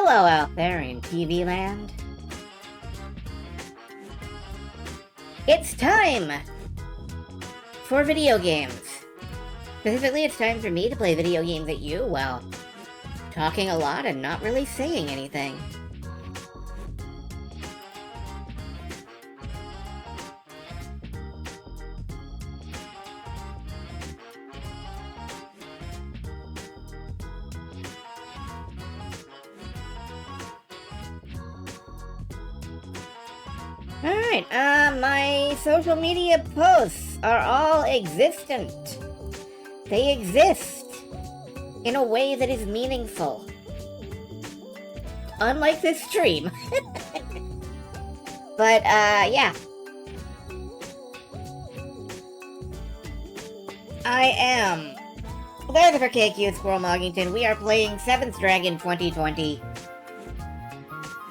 Hello out there in TV land. It's time for video games. Specifically, it's time for me to play video games at you while talking a lot and not really saying anything. Alright, my social media posts are all existent. They exist in a way that is meaningful. Unlike this stream. But, yeah. I am There's for KQ Squirrel Moggington. We are playing 7th Dragon 2020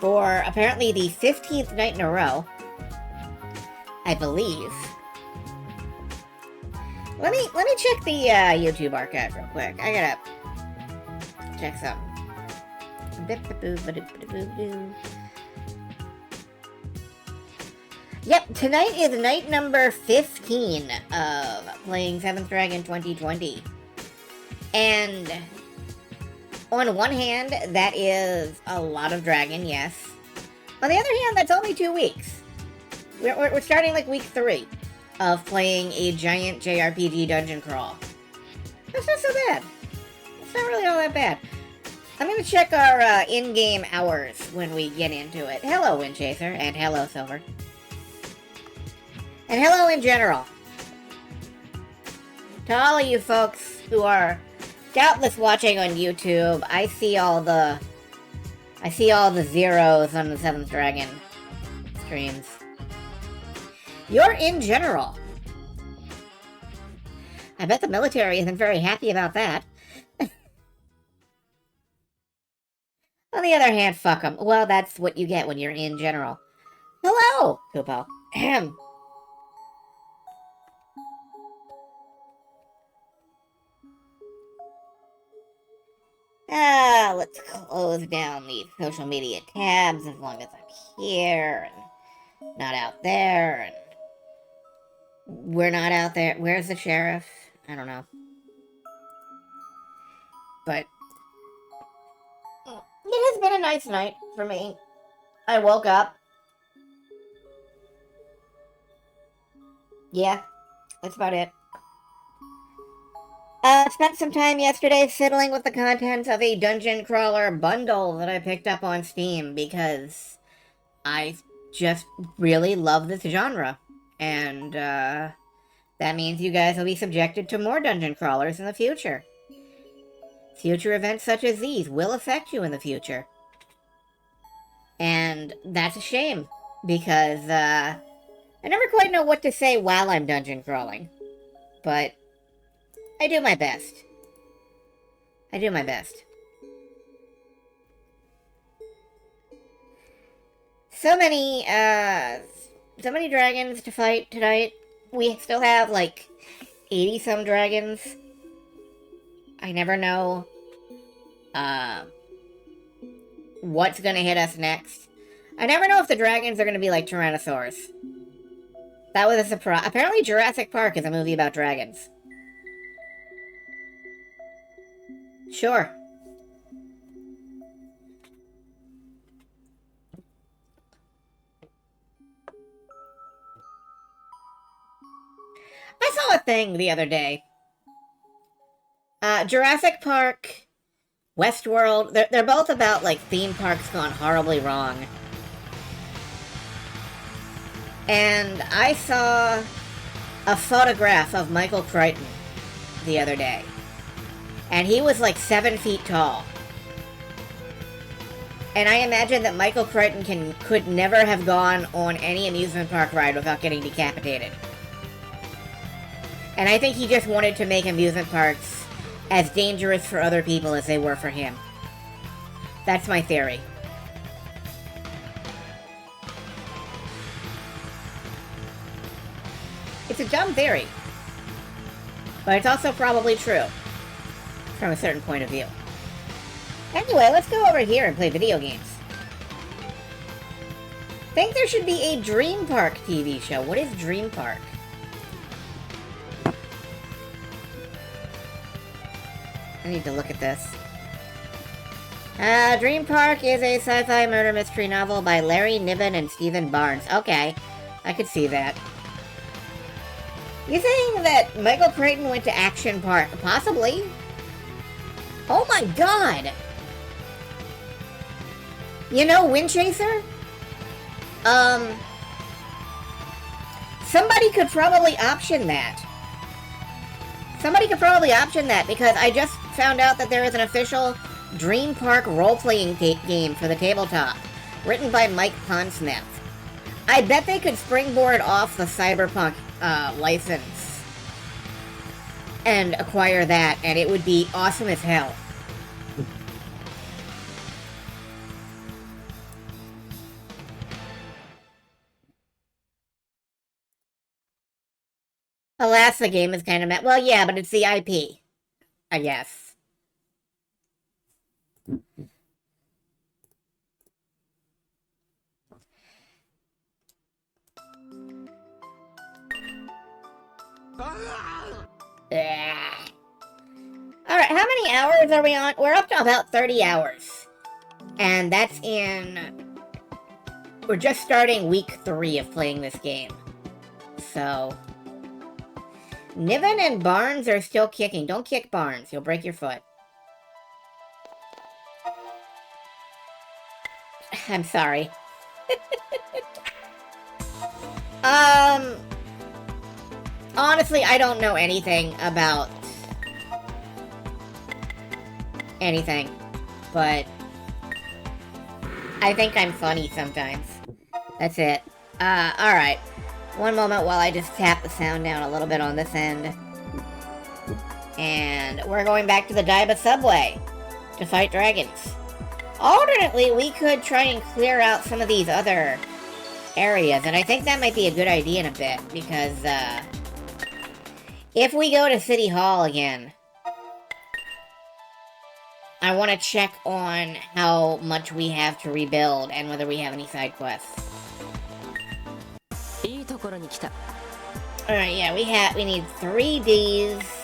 for apparently the 15th night in a row. I believe. Let me check the YouTube archive real quick. I gotta check something. Yep, tonight is night number 15 of playing 7th Dragon 2020. And on one hand, that is a lot of dragon, yes. On the other hand, that's only 2 weeks. We're starting like week 3 of playing a giant JRPG dungeon crawl. That's not so bad. It's not really all that bad. I'm gonna check our in-game hours when we get into it. Hello, Windchaser, and hello, Silver. And hello in general. To all of you folks who are doubtless watching on YouTube, I see all the zeros on the 7th Dragon streams. You're in general. I bet the military isn't very happy about that. On the other hand, fuck them. Well, that's what you get when you're in general. Hello, Kupo. Ahem. Let's close down these social media tabs as long as I'm here and not out there, and we're not out there. Where's the sheriff? I don't know. But it has been a nice night for me. I woke up. Yeah, that's about it. Spent some time yesterday fiddling with the contents of a Dungeon Crawler bundle that I picked up on Steam because I just really love this genre. And, that means you guys will be subjected to more Dungeon Crawlers in the future. Future events such as these will affect you in the future. And that's a shame, because, I never quite know what to say while I'm dungeon crawling. But I do my best. I do my best. So many dragons to fight tonight. We still have, like, 80-some dragons. I never know, what's gonna hit us next. I never know if the dragons are gonna be like Tyrannosaurs. That was a surprise. Apparently Jurassic Park is a movie about dragons. Sure. I saw a thing the other day. Jurassic Park, Westworld, they're both about, like, theme parks gone horribly wrong. And I saw a photograph of Michael Crichton the other day. And he was, like, 7 feet tall. And I imagine that Michael Crichton could never have gone on any amusement park ride without getting decapitated. And I think he just wanted to make amusement parks as dangerous for other people as they were for him. That's my theory. It's a dumb theory. But it's also probably true. From a certain point of view. Anyway, let's go over here and play video games. Think there should be a Dream Park TV show. What is Dream Park? I need to look at this. Dream Park is a sci-fi murder mystery novel by Larry Niven and Stephen Barnes. Okay, I could see that. You saying that Michael Crichton went to Action Park? Possibly. Oh my god! You know Windchaser? Somebody could probably option that. Somebody could probably option that, because I just found out that there is an official Dream Park role-playing game for the tabletop, written by Mike Pondsmith. I bet they could springboard off the Cyberpunk license and acquire that, and it would be awesome as hell. Alas, the game is kind of well, yeah, but it's the IP, I guess. Alright, how many hours are we on? We're up to about 30 hours. And that's in... We're just starting week 3 of playing this game. So... Niven and Barnes are still kicking. Don't kick Barnes. You'll break your foot. I'm sorry. Honestly, I don't know anything about anything, but I think I'm funny sometimes. That's it. Alright. One moment while I just tap the sound down a little bit on this end. And we're going back to the Daiba subway to fight dragons. Alternately, we could try and clear out some of these other areas, and I think that might be a good idea in a bit, because, if we go to City Hall again, I want to check on how much we have to rebuild and whether we have any side quests. Alright, yeah, we need 3 Ds.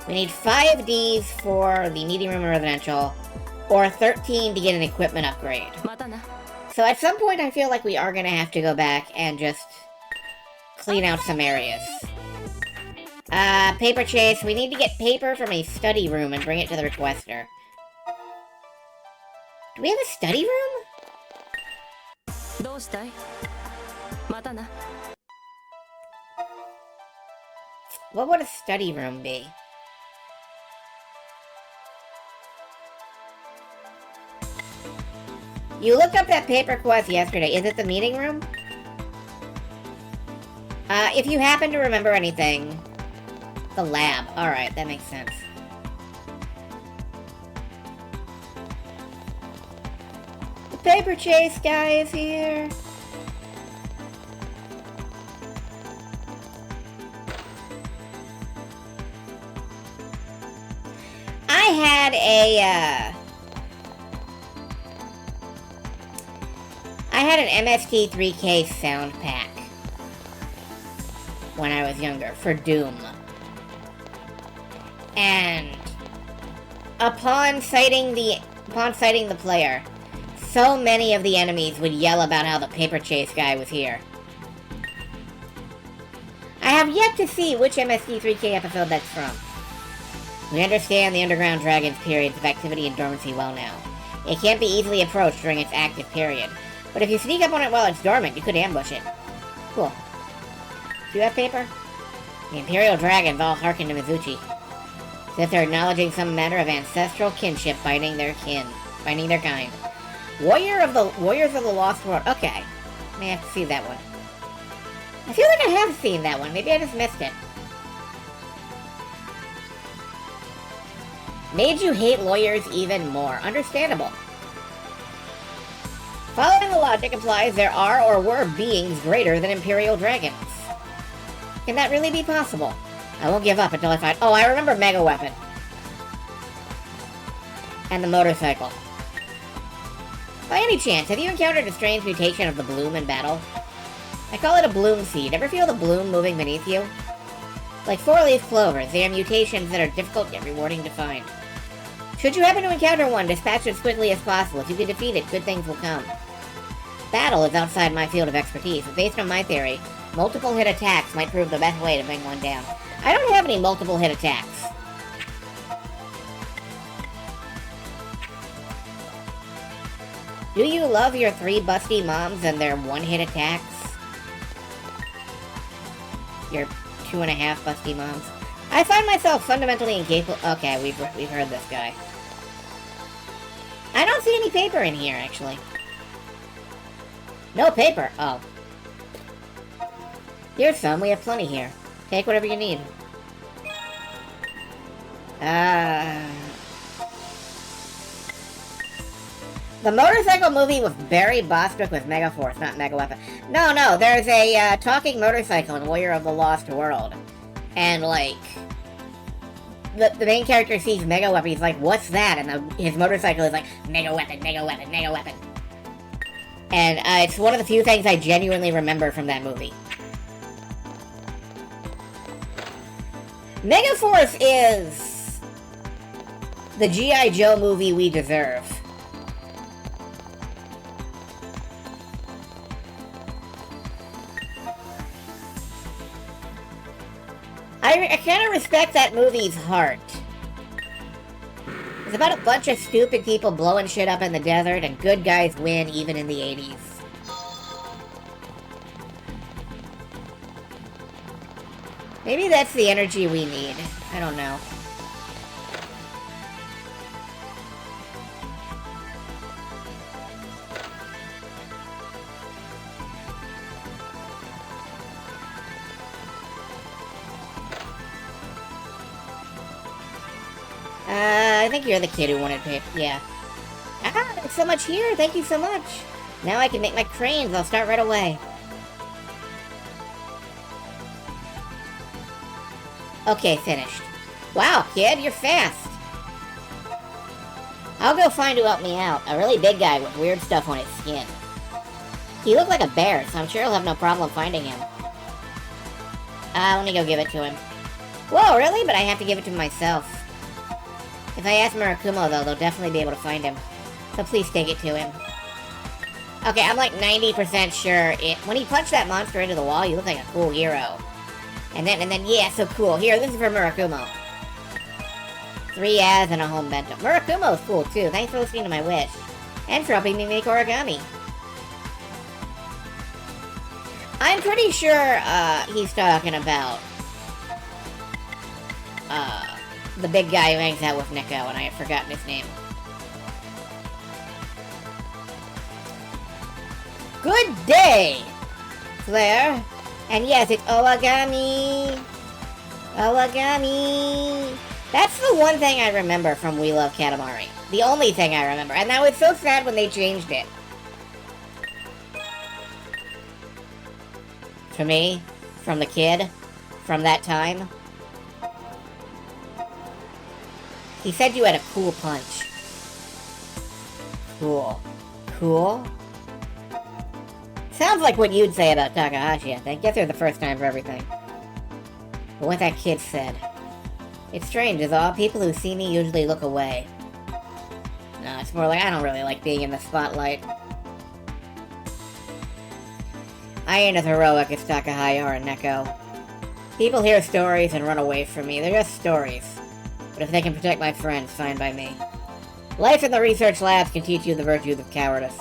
We need 5 Ds for the meeting room residential, or 13 to get an equipment upgrade. So at some point I feel like we are going to have to go back and just clean out some areas. Paper chase. We need to get paper from a study room and bring it to the requester. Do we have a study room? What would a study room be? You looked up that paper quest yesterday. Is it the meeting room? If you happen to remember anything... The lab. Alright, that makes sense. The paper chase guy is here. I had an MST3K sound pack when I was younger for Doom. And upon sighting the player, so many of the enemies would yell about how the paper chase guy was here. I have yet to see which MST3K episode that's from. We understand the underground dragon's periods of activity and dormancy well now. It can't be easily approached during its active period, but if you sneak up on it while it's dormant, you could ambush it. Cool. Do you have paper? The Imperial Dragons all hearken to Mizuchi, as if they're acknowledging some matter of ancestral kinship binding their kind. Warriors of the Lost World. Okay. May have to see that one. I feel like I have seen that one. Maybe I just missed it. Made you hate lawyers even more. Understandable. Following the logic implies there are or were beings greater than Imperial Dragons. Can that really be possible? I won't give up until I find... Oh, I remember Mega Weapon. And the motorcycle. By any chance, have you encountered a strange mutation of the bloom in battle? I call it a bloom seed. Ever feel the bloom moving beneath you? Like four-leaf clovers, they are mutations that are difficult yet rewarding to find. Should you happen to encounter one, dispatch it as quickly as possible. If you can defeat it, good things will come. Battle is outside my field of expertise, but based on my theory, multiple hit attacks might prove the best way to bring one down. I don't have any multiple hit attacks. Do you love your 3 busty moms and their 1-hit attacks? Your 2.5 busty moms? I find myself fundamentally incapable. Okay, we've heard this guy. I don't see any paper in here, actually. No paper. Oh. Here's some. We have plenty here. Take whatever you need. The motorcycle movie with Barry Bostwick with Megaforce, not Mega Weapon. No, there's a talking motorcycle in Warrior of the Lost World. And, like, the main character sees Mega Weapon, he's like, what's that? And his motorcycle is like, Mega Weapon, Mega Weapon, Mega Weapon. And it's one of the few things I genuinely remember from that movie. Megaforce is the G.I. Joe movie we deserve. I kind of respect that movie's heart. It's about a bunch of stupid people blowing shit up in the desert, and good guys win even in the 80s. Maybe that's the energy we need. I don't know. I think you're the kid who wanted paper. Yeah. Ah, there's so much here. Thank you so much. Now I can make my cranes. I'll start right away. Okay, finished. Wow, kid, you're fast. I'll go find who helped me out. A really big guy with weird stuff on his skin. He looked like a bear, so I'm sure he'll have no problem finding him. Let me go give it to him. Whoa, really? But I have to give it to myself. If I ask Murakumo, though, they'll definitely be able to find him. So please take it to him. Okay, I'm like 90% sure when he punched that monster into the wall, he looked like a cool hero. And then, yeah, so cool. Here, this is for Murakumo. 3 ads and a home bento. Murakumo's cool, too. Thanks for listening to my wish. And for helping me make origami. I'm pretty sure, he's talking about, the big guy who hangs out with Nico, and I have forgotten his name. Good day, Claire. And yes, it's Owagami. Owagami. That's the one thing I remember from We Love Katamari. The only thing I remember. And that was so sad when they changed it. To me, from the kid, from that time. He said you had a cool punch. Cool. Cool? Sounds like what you'd say about Takahashi, I think. Guess they're the first time for everything. But what that kid said. It's strange, as all people who see me usually look away. No, it's more like I don't really like being in the spotlight. I ain't as heroic as Takahaya or Neko. People hear stories and run away from me. They're just stories. But if they can protect my friends, fine by me. Life in the research labs can teach you the virtues of cowardice.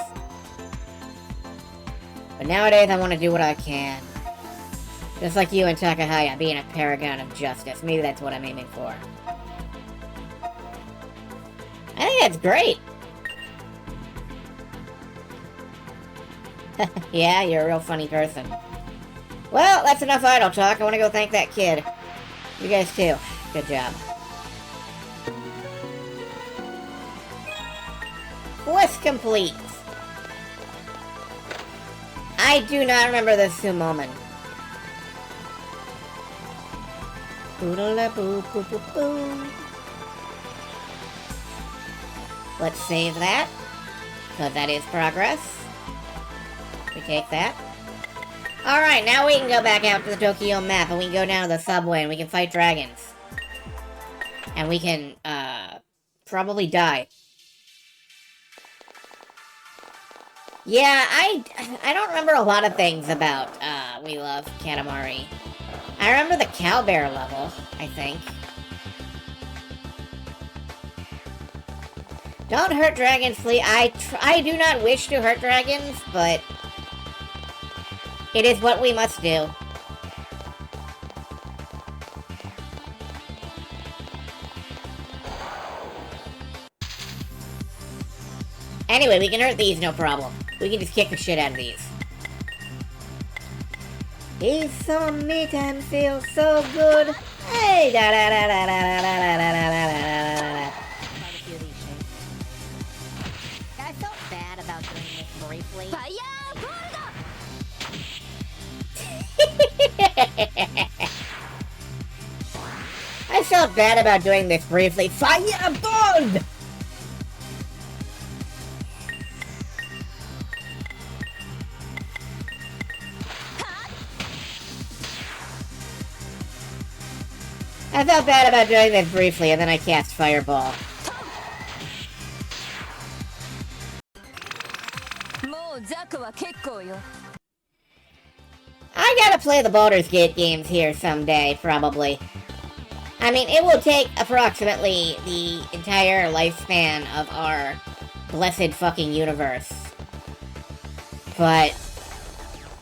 But nowadays I want to do what I can. Just like you and Takahaya being a paragon of justice. Maybe that's what I'm aiming for. I think that's great. Yeah, you're a real funny person. Well, that's enough idle talk. I want to go thank that kid. You guys too. Good job. Quest complete. I do not remember this Sumoman. Let's save that, because that is progress. We take that. Alright, now we can go back out to the Tokyo map, and we can go down to the subway, and we can fight dragons. And we can, probably die. Yeah, I don't remember a lot of things about, We Love Katamari. I remember the Cowbear level, I think. Don't hurt dragons, please. I do not wish to hurt dragons, but it is what we must do. Anyway, we can hurt these, no problem. We can just kick the shit out of these. These some me time feels so good. Hey, da da da da da da da da da da da. I felt bad about doing this briefly. I felt bad about doing this briefly. Fireball! I felt bad about doing this briefly, and then I cast Fireball. I gotta play the Baldur's Gate games here someday, probably. I mean, it will take approximately the entire lifespan of our blessed fucking universe. But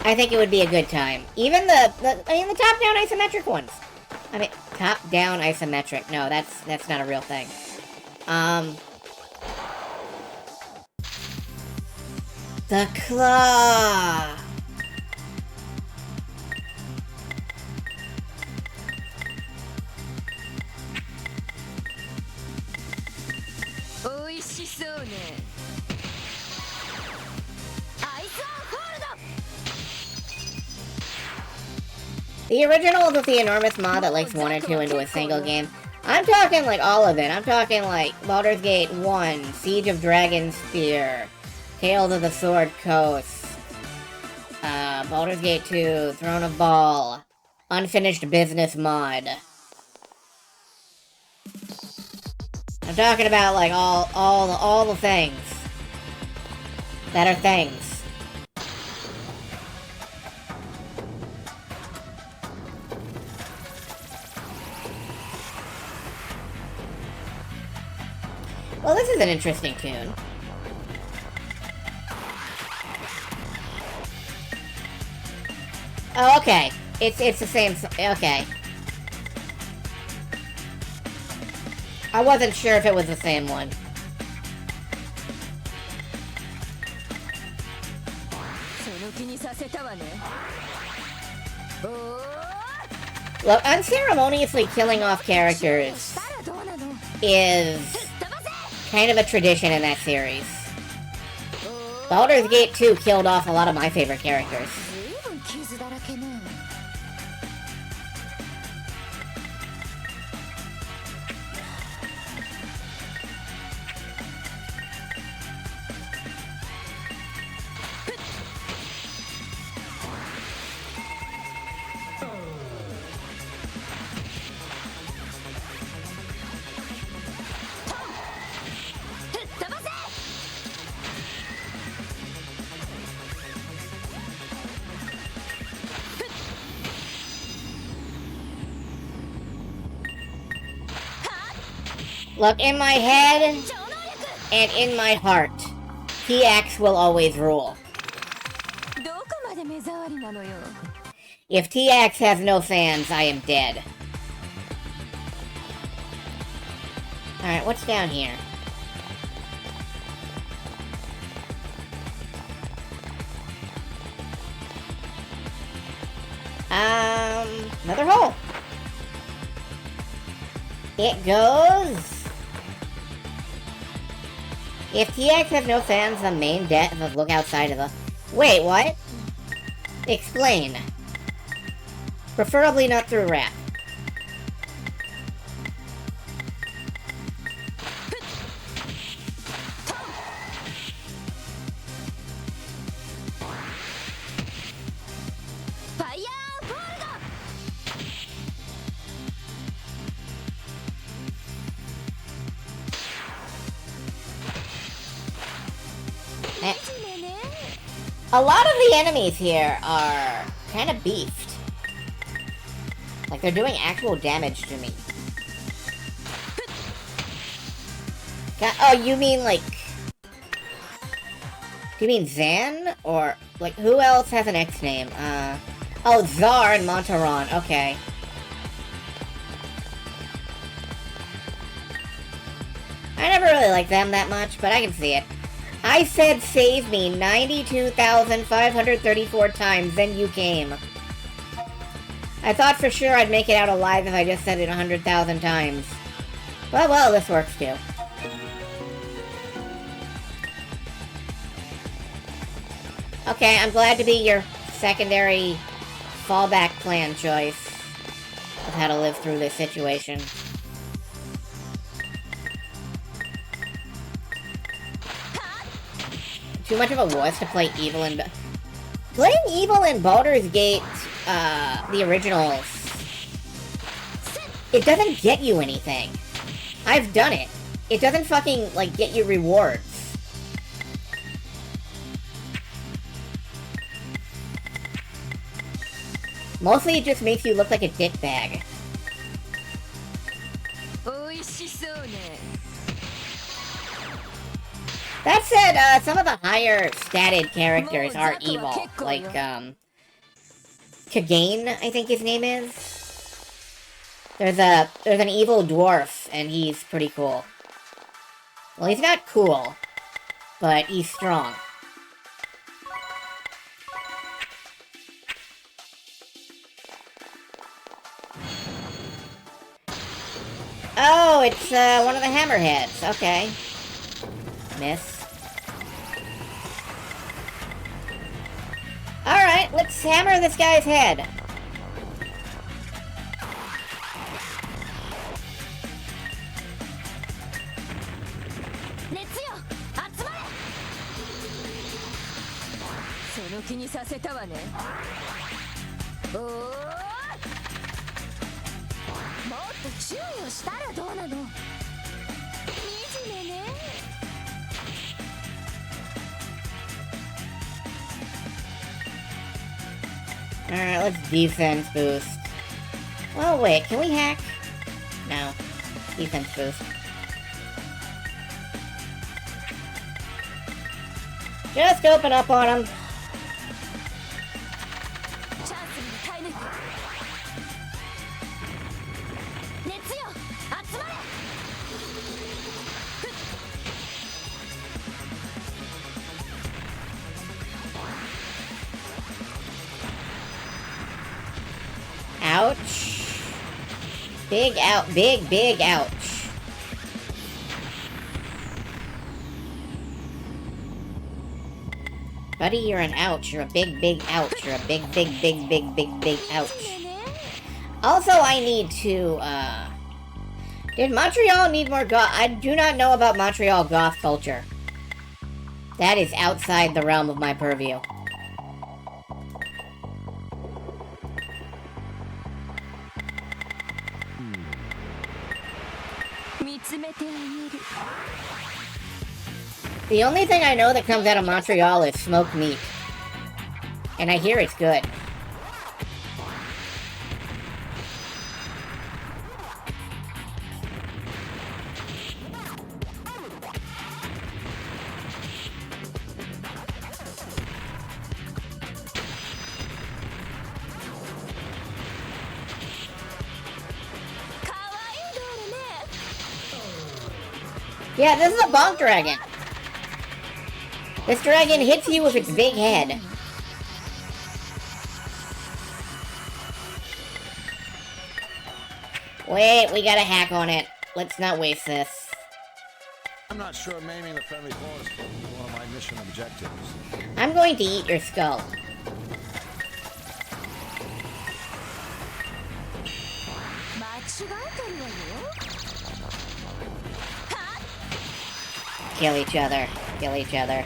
I think it would be a good time. Even the top-down isometric ones. I mean, top-down isometric. No, that's not a real thing. The claw. The original with the enormous mod that links 1 and 2 into a single game. I'm talking like all of it. I'm talking like Baldur's Gate 1, Siege of Dragonspear, Tales of the Sword Coast, Baldur's Gate 2, Throne of Ball, Unfinished Business mod. I'm talking about like all the things that are things. Well, this is an interesting tune. Oh, okay. It's the same. Okay. I wasn't sure if it was the same one. Look, unceremoniously killing off characters is kind of a tradition in that series. Baldur's Gate 2 killed off a lot of my favorite characters. Look, in my head and in my heart, TX will always rule. If TX has no fans, I am dead. Alright, what's down here? Another hole. It goes... If TX has no fans, the main debt must look outside of the... Wait, what? Explain. Preferably not through rap. A lot of the enemies here are kind of beefed. Like, they're doing actual damage to me. Oh, you mean, like... Do you mean Zan? Or, like, who else has an X name? Oh, Czar and Montaron. Okay. I never really liked them that much, but I can see it. I said save me 92,534 times, then you came. I thought for sure I'd make it out alive if I just said it 100,000 times. Well, this works too. Okay, I'm glad to be your secondary fallback plan choice of how to live through this situation. Too much of a wuss to play Evil in... Playing Evil in Baldur's Gate, the originals, it doesn't get you anything. I've done it. It doesn't fucking, like, get you rewards. Mostly it just makes you look like a dickbag. That said, some of the higher statted characters are evil. Like, Kagane, I think his name is. There's an evil dwarf, and he's pretty cool. Well, he's not cool, but he's strong. Oh, it's, one of the hammerheads. Okay. Miss. Alright, let's hammer this guy's head. Alright, let's defense boost. Oh, wait, can we hack? No. Defense boost. Just open up on him. Ouch. Big ouch. Buddy, you're an ouch. You're a big ouch. You're a big ouch. Also, I need to, did Montreal need more goth? I do not know about Montreal goth culture. That is outside the realm of my purview. The only thing I know that comes out of Montreal is smoked meat. And I hear it's good. Yeah, this is a bonk dragon. This dragon hits you with its big head. Wait, we gotta hack on it. Let's not waste this. I'm not sure maiming the friendly foes is one of my mission objectives. I'm going to eat your skull. Kill each other. Kill each other.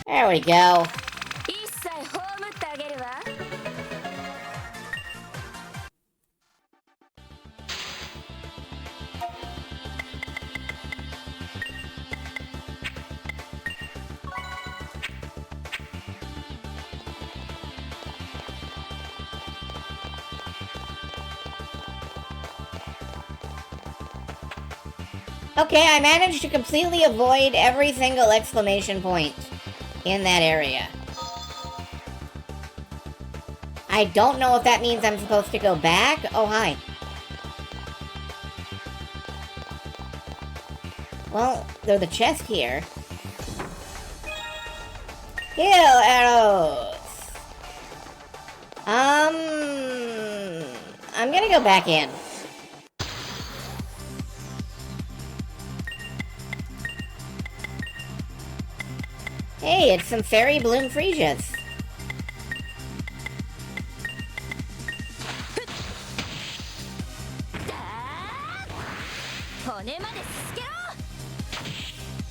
There we go. 一切葬ってあげるわ。 Okay, I managed to completely avoid every single exclamation point in that area. I don't know if that means I'm supposed to go back. Oh, hi. Well, there's a chest here. Heal arrows. I'm gonna go back in. Hey, it's some Fairy Bloom Fresias.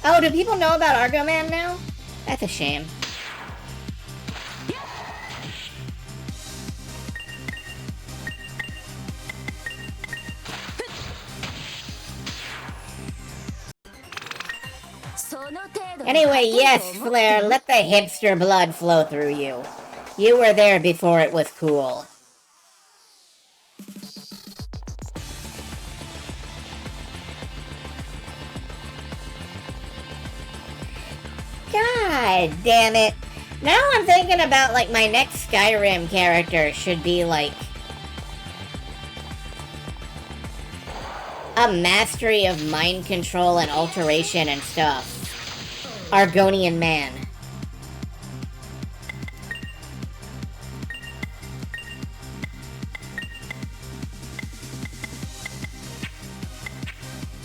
Oh, do people know about Argo Man now? That's a shame. Anyway, yes, Flare, let the hipster blood flow through you. You were there before it was cool. God damn it. Now I'm thinking about, like, my next Skyrim character should be, like, a mastery of mind control and alteration and stuff. Argonian man.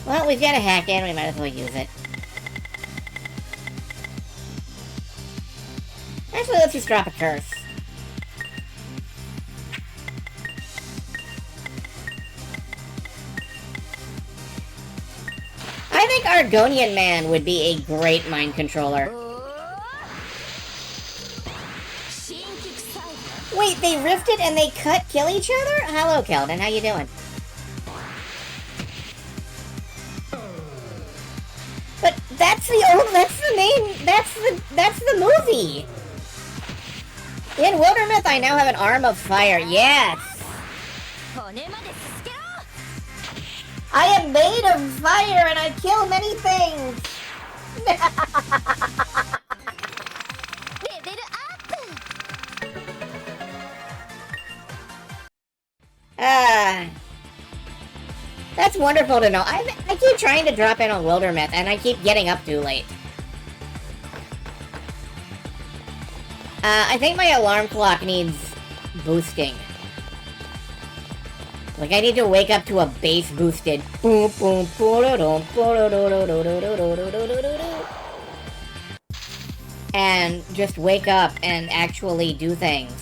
Well, we've got a hack in, we might as well use it. Actually, let's just drop a curse. I think Argonian Man would be a great mind controller. Wait, they rifted and they kill each other? Hello, Keldon, how you doing? But that's the movie! In Wildermyth, I now have an arm of fire. Yes! I am made of fire and I kill many things! That's wonderful to know. I keep trying to drop in on Wildermyth and I keep getting up too late. I think my alarm clock needs boosting. Like, I need to wake up to a bass boosted boom boom and just wake up and actually do things.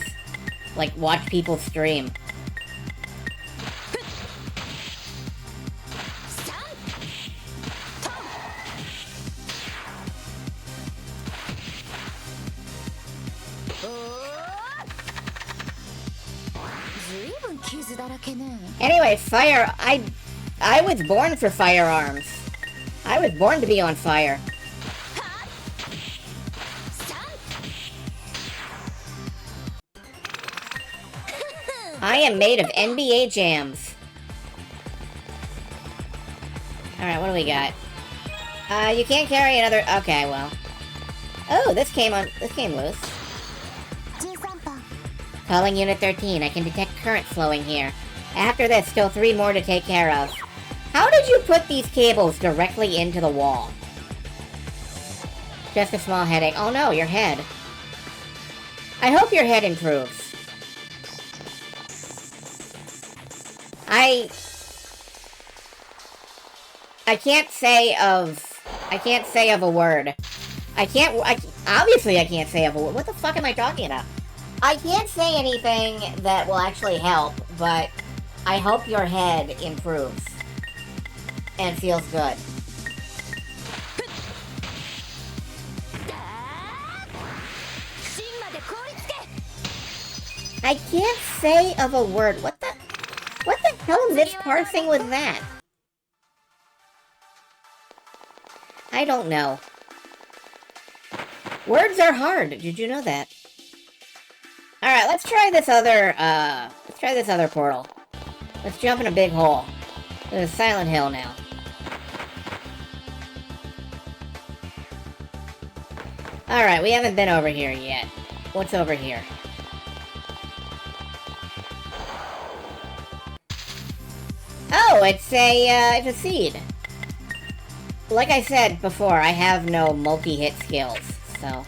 Like, watch people stream. Anyway, fire, I was born for firearms. I was born to be on fire. I am made of NBA jams. Alright, what do we got? You can't carry another... Okay, well. Oh, this came loose. Calling Unit 13, I can detect current flowing here. After this, still 3 more to take care of. How did you put these cables directly into the wall? Just a small headache. Oh no, your head. I hope your head improves. I can't say of a word. Obviously I can't say of a word. What the fuck am I talking about? I can't say anything that will actually help, but I hope your head improves and feels good. I can't say of a word. What the hell misparsing was that? I don't know. Words are hard. Did you know that? Alright, let's try this other portal. Let's jump in a big hole. There's Silent Hill now. Alright, we haven't been over here yet. What's over here? Oh, it's a seed. Like I said before, I have no multi-hit skills, so...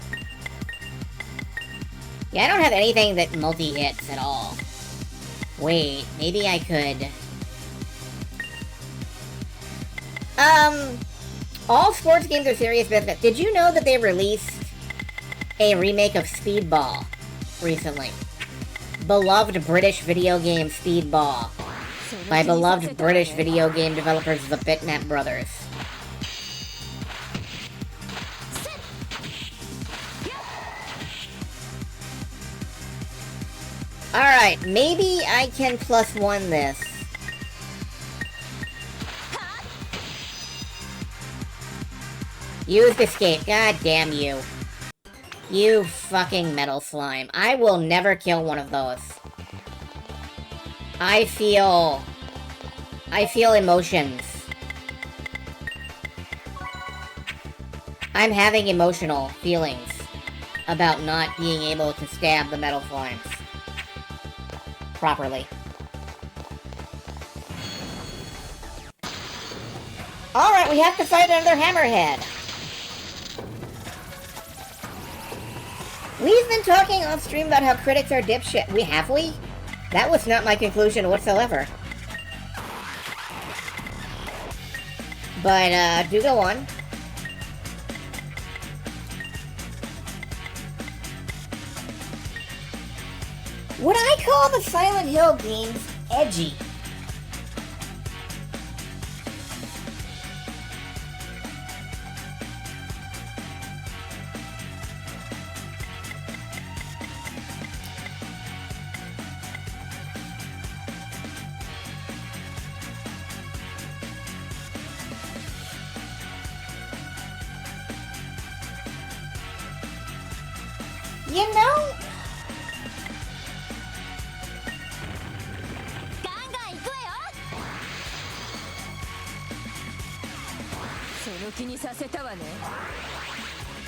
Yeah, I don't have anything that multi-hits at all. Wait, maybe I could... All sports games are serious business. Did you know that they released a remake of Speedball recently? Beloved British video game Speedball. By beloved British video game developers, the Bitmap Brothers. Alright, maybe I can +1 this. Used escape. God damn you. You fucking metal slime. I will never kill one of those. I feel emotions. I'm having emotional feelings about not being able to stab the metal slimes properly. Alright, we have to fight another hammerhead. We've been talking off stream about how critics are dipshit. Have we? That was not my conclusion whatsoever. But, do go on. Would I call the Silent Hill games edgy? You know...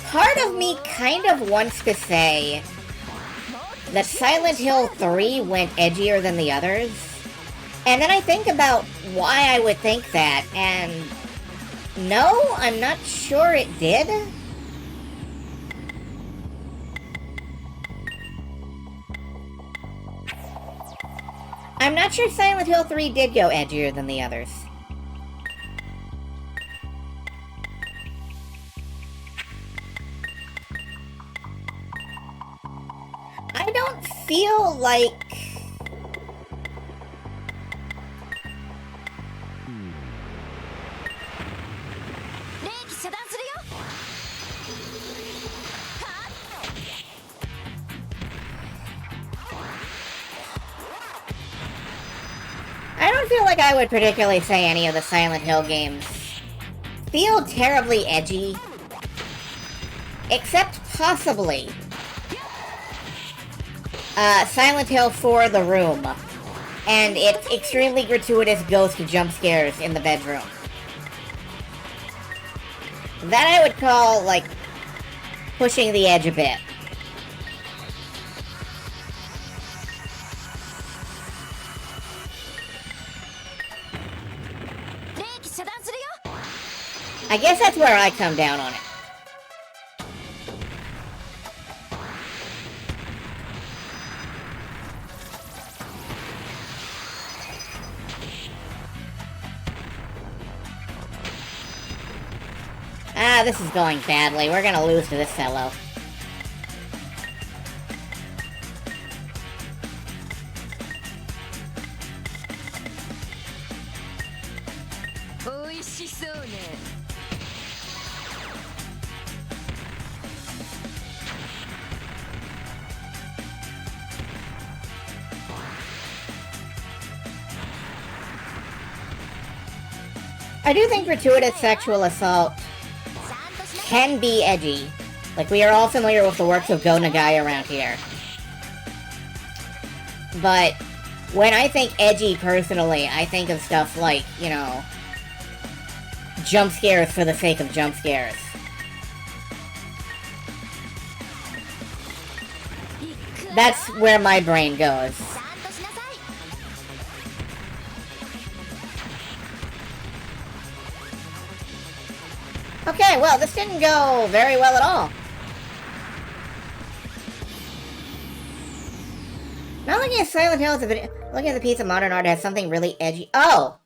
Part of me kind of wants to say that Silent Hill 3 went edgier than the others. And then I think about why I would think that, and no, I'm not sure it did. I'm not sure Silent Hill 3 did go edgier than the others. I don't feel like... I don't feel like I would particularly say any of the Silent Hill games feel terribly edgy. Except possibly Silent Hill 4 The Room, and its extremely gratuitous ghost jump scares in the bedroom. That I would call, like, pushing the edge a bit. I guess that's where I come down on it. Ah, this is going badly. We're gonna lose to this fellow. I do think gratuitous sexual assault can be edgy. Like, we are all familiar with the works of Go Nagai around here. But when I think edgy, personally, I think of stuff like, you know, jump scares for the sake of jump scares. That's where my brain goes. Okay, well, this didn't go very well at all. Not looking at Silent Hill, looking at the piece of modern art has something really edgy. Oh!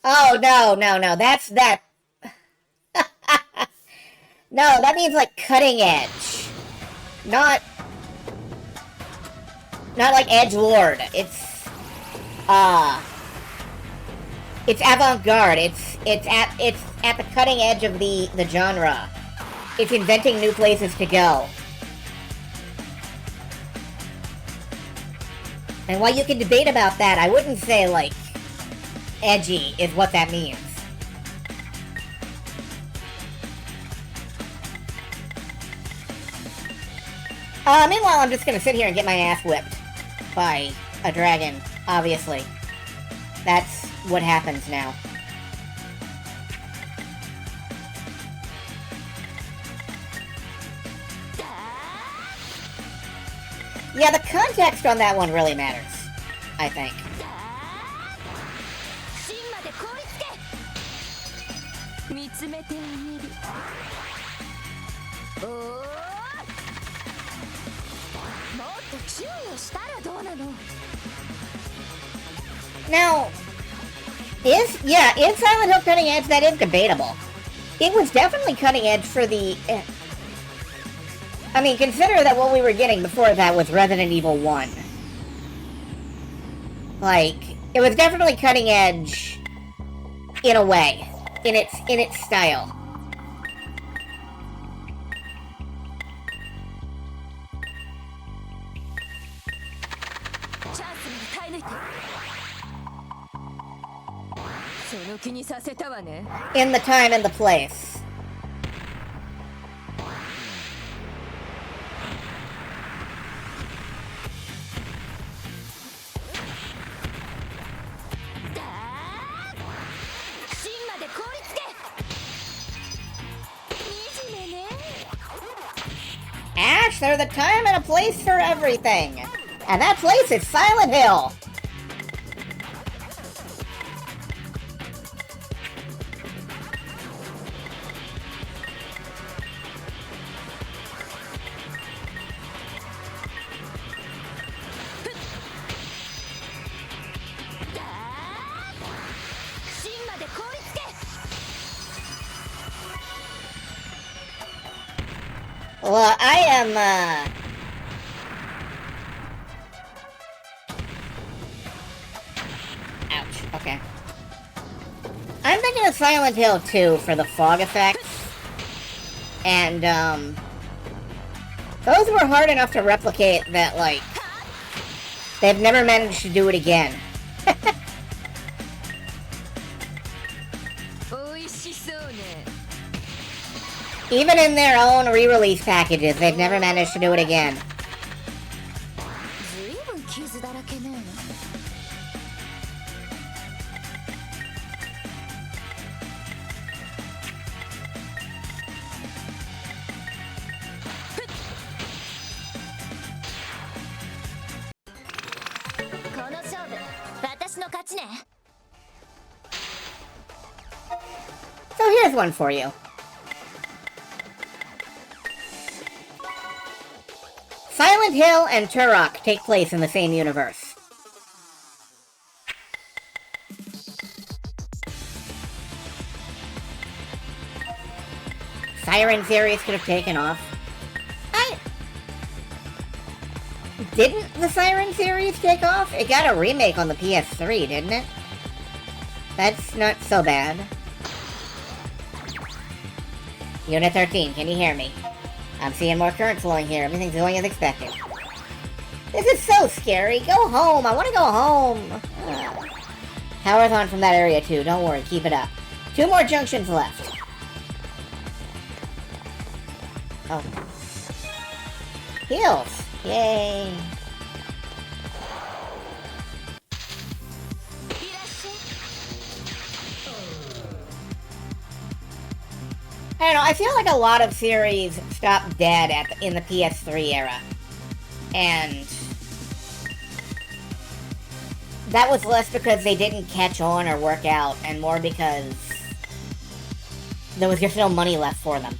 Oh, no. That's that. No, that means like cutting edge. Not like edgelord. It's avant-garde. It's at the cutting edge of the genre. It's inventing new places to go. And while you can debate about that, I wouldn't say, like, edgy is what that means. Meanwhile, I'm just gonna sit here and get my ass whipped by a dragon, obviously. That's what happens now. Yeah, the context on that one really matters, I think. Now, is Silent Hill cutting edge? That is debatable. It was definitely cutting edge for the... I mean, consider that what we were getting before that was Resident Evil 1. Like, it was definitely cutting edge in a way, in its style. In the time and the place. Ash, there's a time and a place for everything. And that place is Silent Hill. Well, I am, Ouch, okay. I'm thinking of Silent Hill 2 for the fog effects. And, those were hard enough to replicate that, like, they've never managed to do it again. Even in their own re-release packages, they've never managed to do it again. So here's one for you. Silent Hill and Turok take place in the same universe. Siren series could have taken off. Didn't the Siren series take off? It got a remake on the PS3, didn't it? That's not so bad. Unit 13, can you hear me? I'm seeing more current flowing here. Everything's going as expected. This is so scary. Go home. I want to go home. Power's on from that area too. Don't worry. Keep it up. 2 more junctions left. Oh. Heals! Yay! I don't know, I feel like a lot of series stopped dead in the PS3 era. And that was less because they didn't catch on or work out, and more because there was just no money left for them.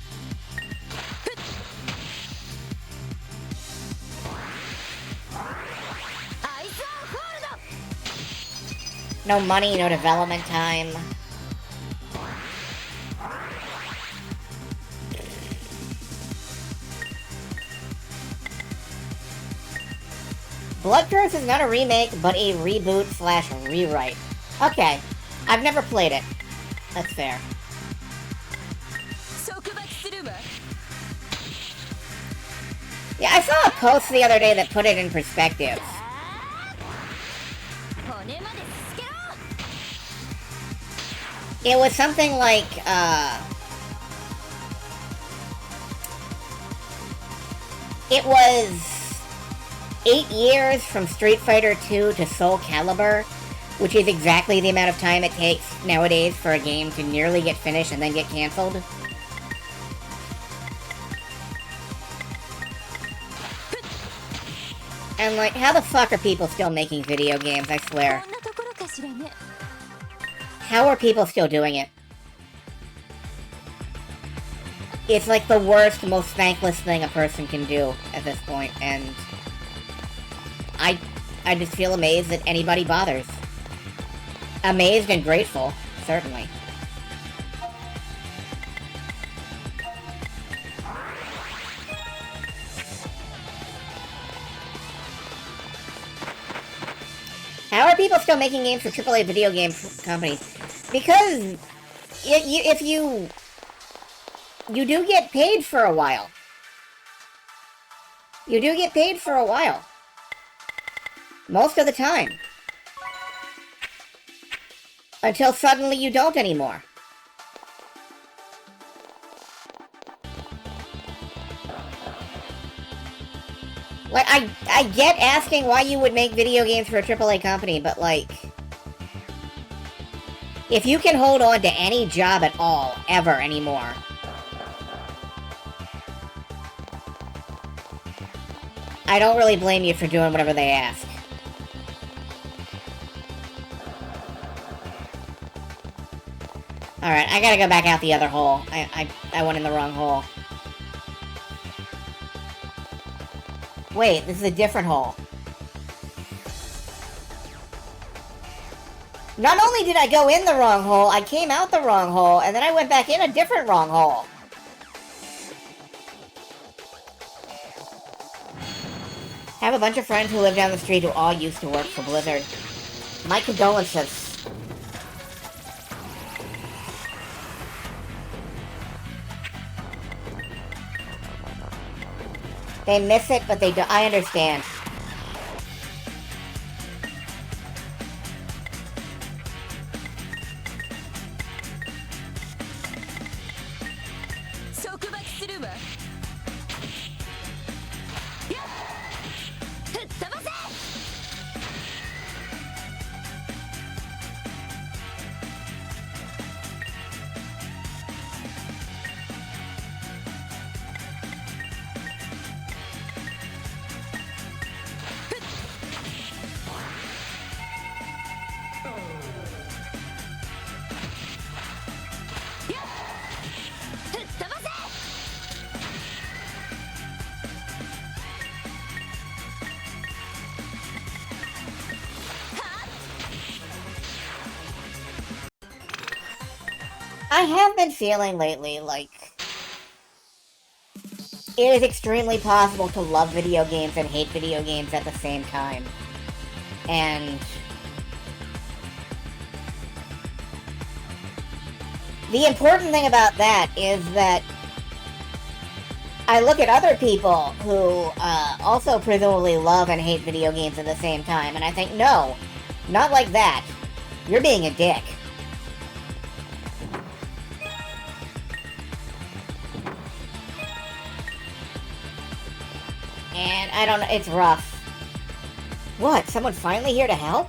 No money, no development time. Blood Curse is not a remake, but a reboot/rewrite. Okay, I've never played it. That's fair. Yeah, I saw a post the other day that put it in perspective. It was something like, it was 8 years from Street Fighter 2 to Soul Calibur, which is exactly the amount of time it takes nowadays for a game to nearly get finished and then get cancelled. And like, how the fuck are people still making video games, I swear? How are people still doing it? It's like the worst, most thankless thing a person can do at this point, and I just feel amazed that anybody bothers. Amazed and grateful, certainly. How are people still making games for AAA video game companies? Because if you do get paid for a while. You do get paid for a while. Most of the time. Until suddenly you don't anymore. Like, I get asking why you would make video games for a AAA company, but like, if you can hold on to any job at all, ever anymore, I don't really blame you for doing whatever they ask. Alright, I gotta go back out the other hole. I went in the wrong hole. Wait, this is a different hole. Not only did I go in the wrong hole, I came out the wrong hole, and then I went back in a different wrong hole. I have a bunch of friends who live down the street who all used to work for Blizzard. My condolences. They miss it, but they do. I understand. I have been feeling lately like it is extremely possible to love video games and hate video games at the same time. And the important thing about that is that I look at other people who also presumably love and hate video games at the same time, and I think, no, not like that. You're being a dick. And I don't know, it's rough. What, someone finally here to help?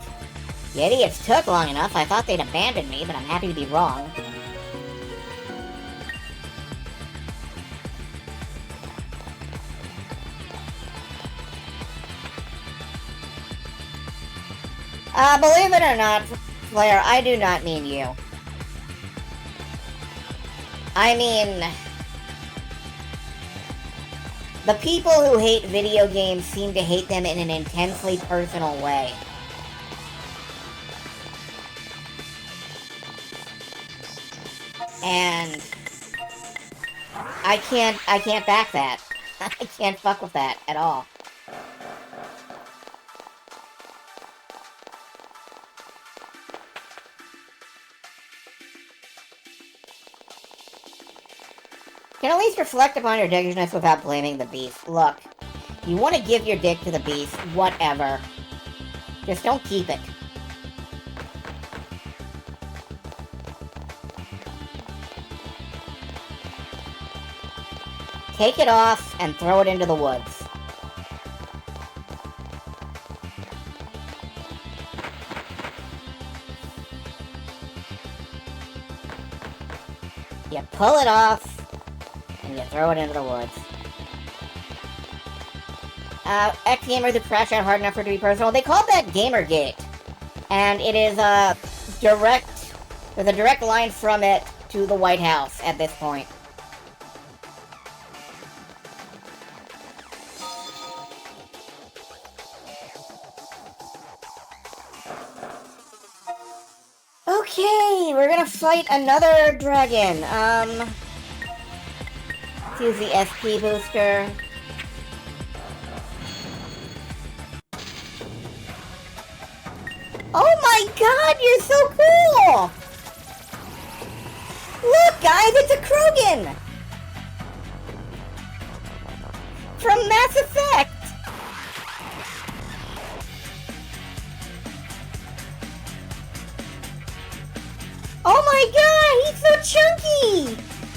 The idiots took long enough. I thought they'd abandoned me, but I'm happy to be wrong. Believe it or not, Flair, I do not mean you. I mean... the people who hate video games seem to hate them in an intensely personal way. And... I can't back that. I can't fuck with that at all. Can at least reflect upon your dickishness without blaming the beast. Look, you want to give your dick to the beast, whatever. Just don't keep it. Take it off and throw it into the woods. You pull it off, and you throw it into the woods. X-gamers who crash out hard enough for it to be personal, they call that Gamergate. And it is there's a direct line from it to the White House at this point. Okay, we're gonna fight another dragon. Let's use the SP booster. Oh my god, you're so cool! Look, guys, it's a Krogan! From Mass Effect! Oh my god, he's so chunky!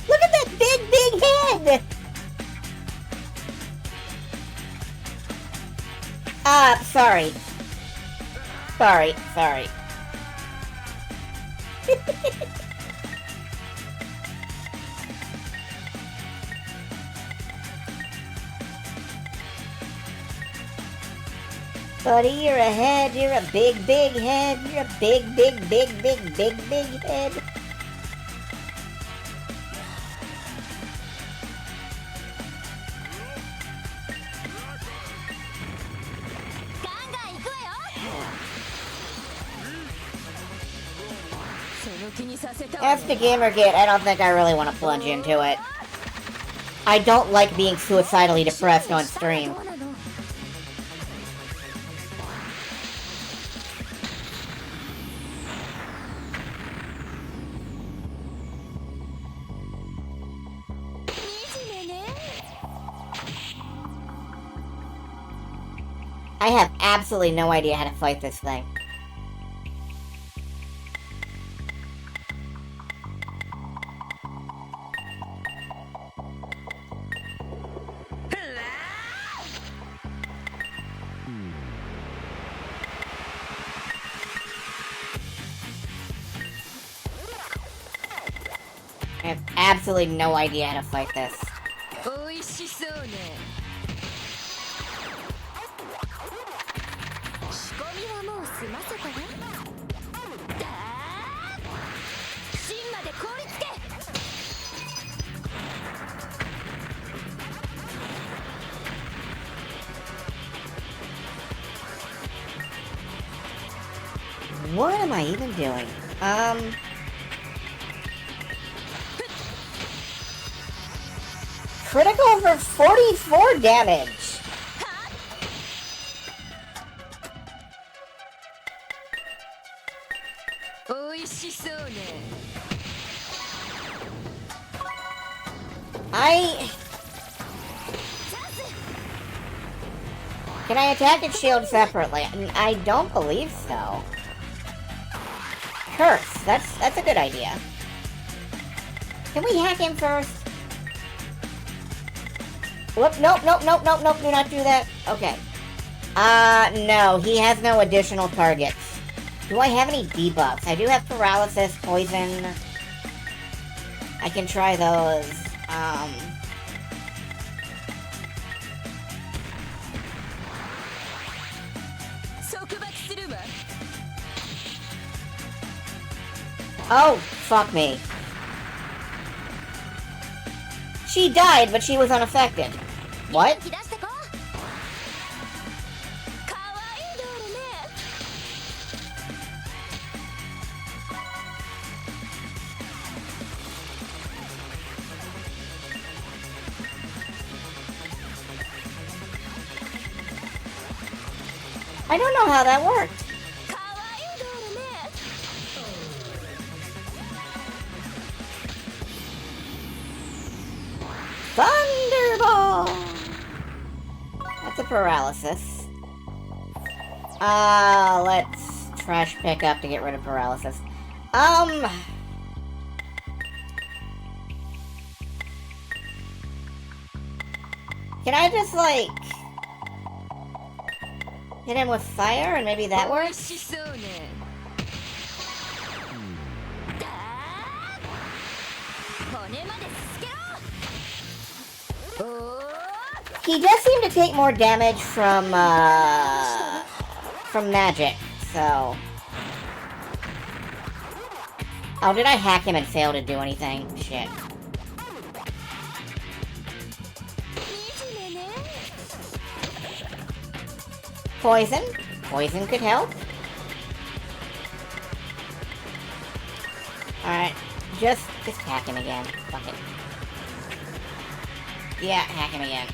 Look at that big head! Sorry. Sorry. Buddy, you're a head, you're a big head, you're a big head. As to Gamergate, I don't think I really want to plunge into it. I don't like being suicidally depressed on stream. I have absolutely no idea how to fight this thing. I have absolutely no idea how to fight this. What am I even doing? Critical for 44 damage. Can I attack its shield separately? I don't believe so. Curse. That's a good idea. Can we hack him first? Whoop, nope, nope, nope, nope, nope, do not do that. Okay. No, he has no additional targets. Do I have any debuffs? I do have paralysis, poison. I can try those. 束縛するわ。 Oh, fuck me. She died, but she was unaffected. What? 元気出してこ。かわいいドールね。 I don't know how that worked. かわいいドールね。 Thunderball! That's a paralysis. Let's trash pick up to get rid of paralysis. Can I just, like, hit him with fire and maybe that 美 works? 味しそうね。だー骨まですすけろ。おー。 He does seem to take more damage from magic, so... Oh, did I hack him and fail to do anything? Shit. 惨めね。 Poison? Poison could help. Alright, just hack him again. Fuck it. Yeah, hack him again.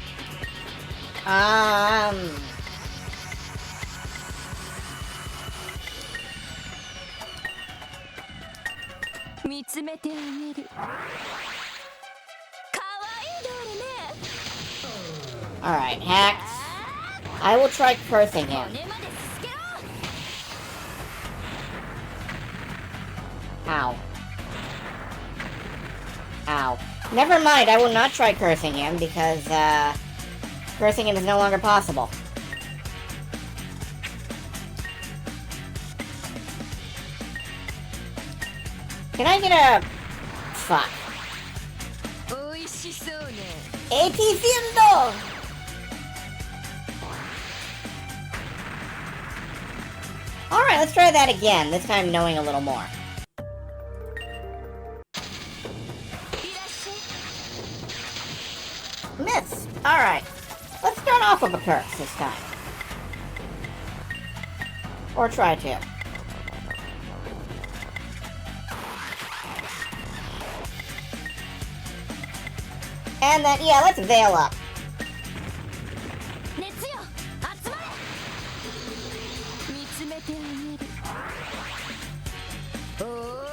見つめてあげる。かわいいドールね。 Alright, hacked. I will try cursing him. 骨まですすけろ。 Ow. Ow. Never mind, I will not try cursing him because, cursing him is no longer possible. Can I get a... Fuck. 美味しそうね。 ¡Etiendo! Alright, let's try that again, this time knowing a little more. いらっしゃい。 Miss! Alright. Let's start off with a curse this time. Or try to. And then, yeah, let's veil up. 熱よ、集まれ。見つめてあげる。おお。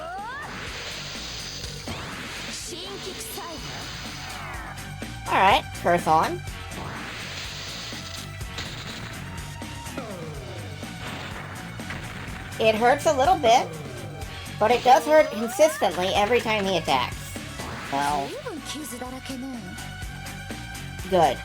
新規臭いわ。 Alright, curse on. It hurts a little bit, but it does hurt consistently every time he attacks. So, 随分傷だらけね。 good.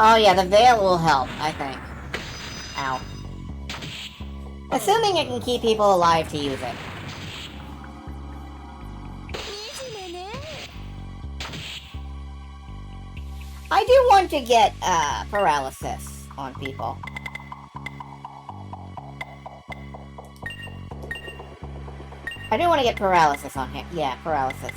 Oh yeah, the veil will help, I think. Ow. Assuming it can keep people alive to use it. I do want to get, paralysis on people. I do want to get paralysis on him. Yeah, paralysis.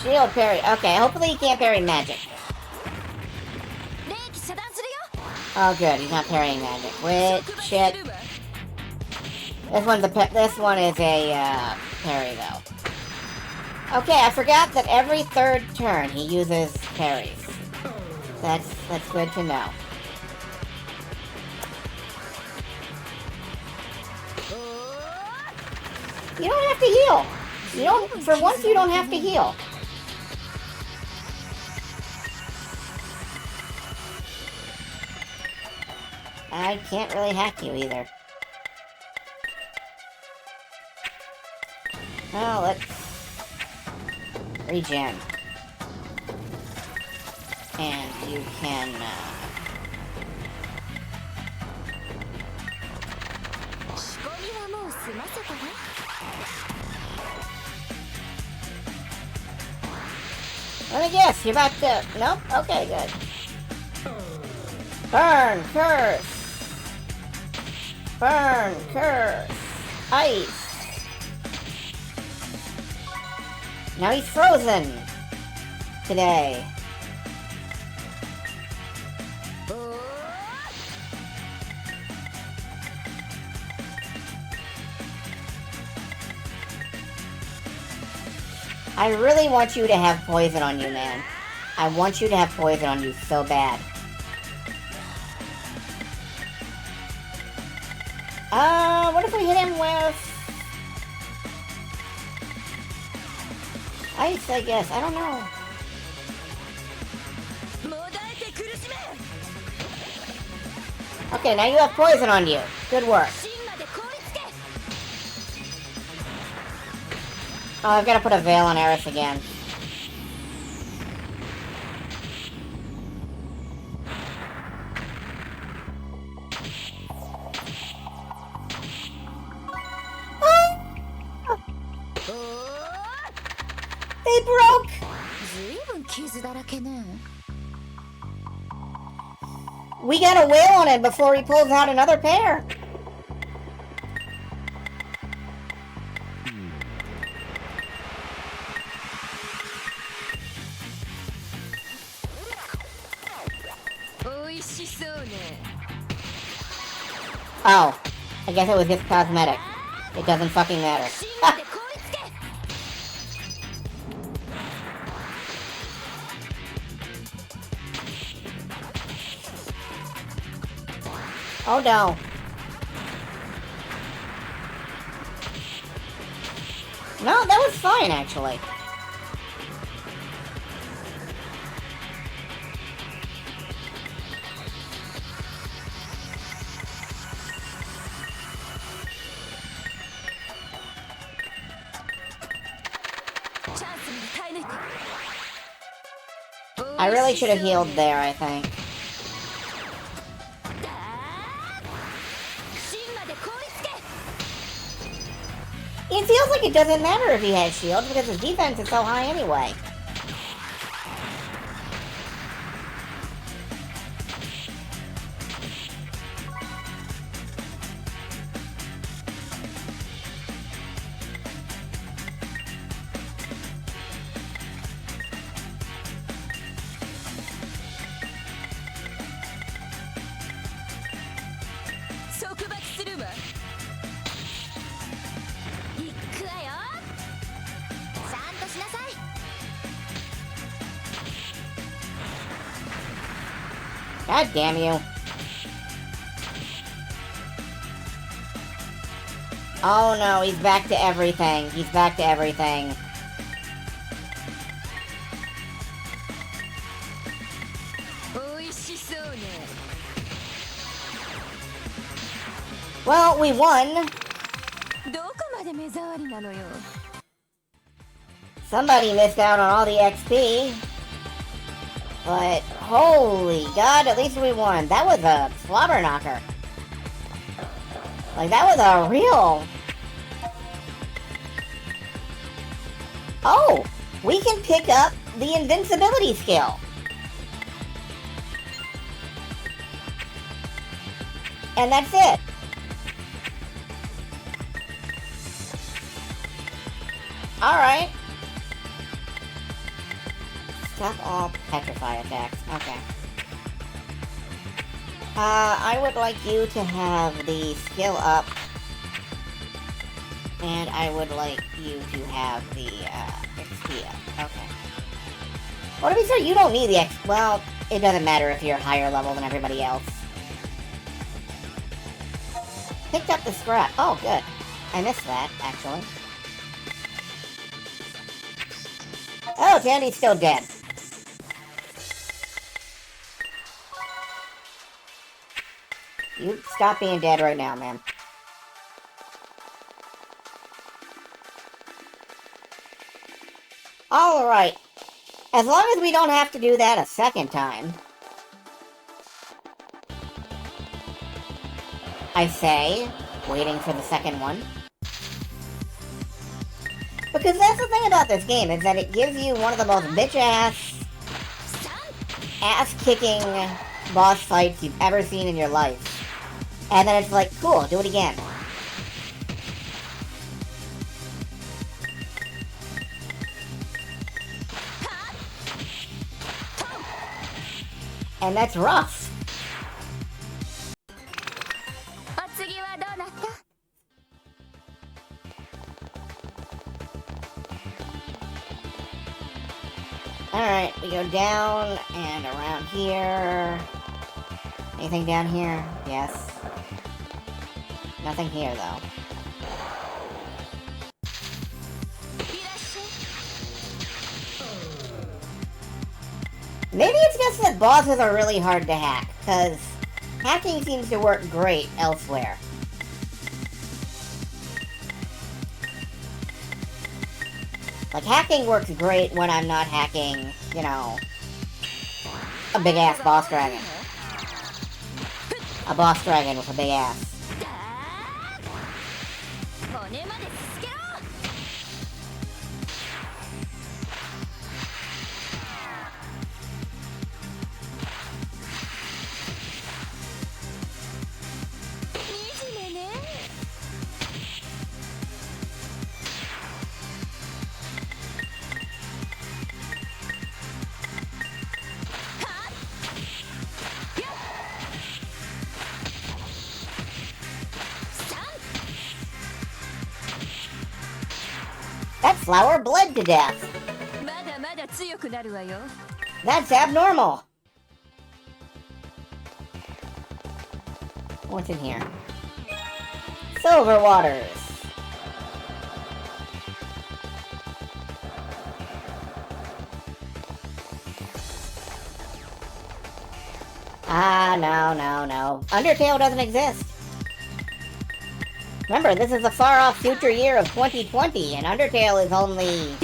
Shield parry. Okay, hopefully he can't parry magic. Oh good, he's not parrying magic. Wait, shit. This one is a parry though. Okay, I forgot that every third turn he uses parries. That's good to know. You don't have to heal. You don't. For once, you don't have to heal. I can't really hack you either. Well, let's regen. And you can, let me guess, you're about to... Nope? Okay, good. Burn! Curse! Burn! Curse! Ice! Now he's frozen! Today. I really want you to have poison on you, man. I want you to have poison on you so bad. What if we hit him with... ice, I guess. I don't know. Okay, now you have poison on you. Good work. Oh, I've got to put a veil on Eris again. They broke! We got a whale on him before he pulls out another pair. Oh, I guess it was just cosmetic. It doesn't fucking matter. Oh no. No, that was fine actually. I really should have healed there, I think. It feels like it doesn't matter if he has shields because his defense is so high anyway. God damn you. Oh no, he's back to everything. He's back to everything. Well, we won. Somebody missed out on all the XP. But, holy god, at least we won. That was a slobber knocker. Like, that was a real... Oh! We can pick up the invincibility skill. And that's it. Alright. Stop all petrify attacks. Okay. I would like you to have the skill up And I would like you to have the XP up. Okay. Well, to be fair, you don't need the X. Well, it doesn't matter if you're higher level than everybody else. Picked up the scrap. Oh, good. I missed that, actually. Oh, Tandy's still dead. You stop being dead right now, man. Alright. As long as we don't have to do that a second time. I say, waiting for the second one. Because that's the thing about this game, is that it gives you one of the most bitch-ass, ass-kicking boss fights you've ever seen in your life. And then it's like, cool, do it again. And that's rough. お次はどうなった？ Alright, we go down and around here. Anything down here? Yes. Nothing here, though. いらっしゃい。 Maybe it's just that bosses are really hard to hack, because hacking seems to work great elsewhere. Like, hacking works great when I'm not hacking, you know, a big-ass boss dragon. A boss dragon with a big ass. 骨まですすけろ。 惨めね。 That flower bled to death. まだまだ強くなるわよ。 That's abnormal. What's in here? Silver waters. Ah, no. Undertale doesn't exist. Remember, this is the far-off future year of 2020, and Undertale is only...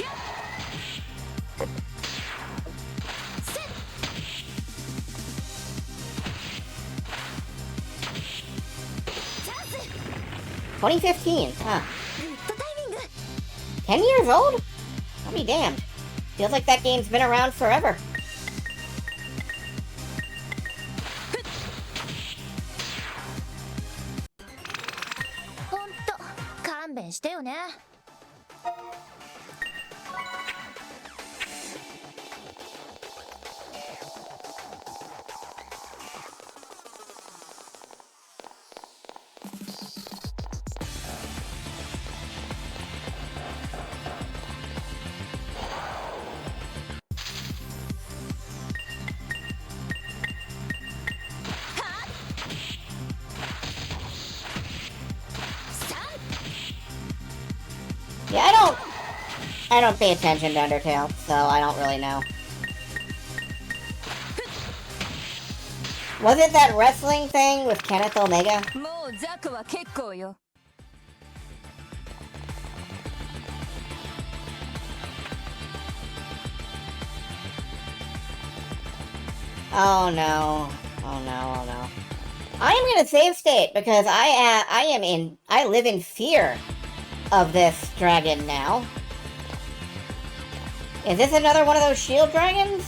...2015, huh. グッドタイミング。 10 years old? I'll be damned. Feels like that game's been around forever. ほんと勘弁してよね。 Yeah, I don't pay attention to Undertale, so I don't really know. Was it that wrestling thing with Kenneth Omega? もうザクは結構よ。 Oh no. Oh no. I am gonna save state because I live in fear of this dragon now. Is this another one of those shield dragons?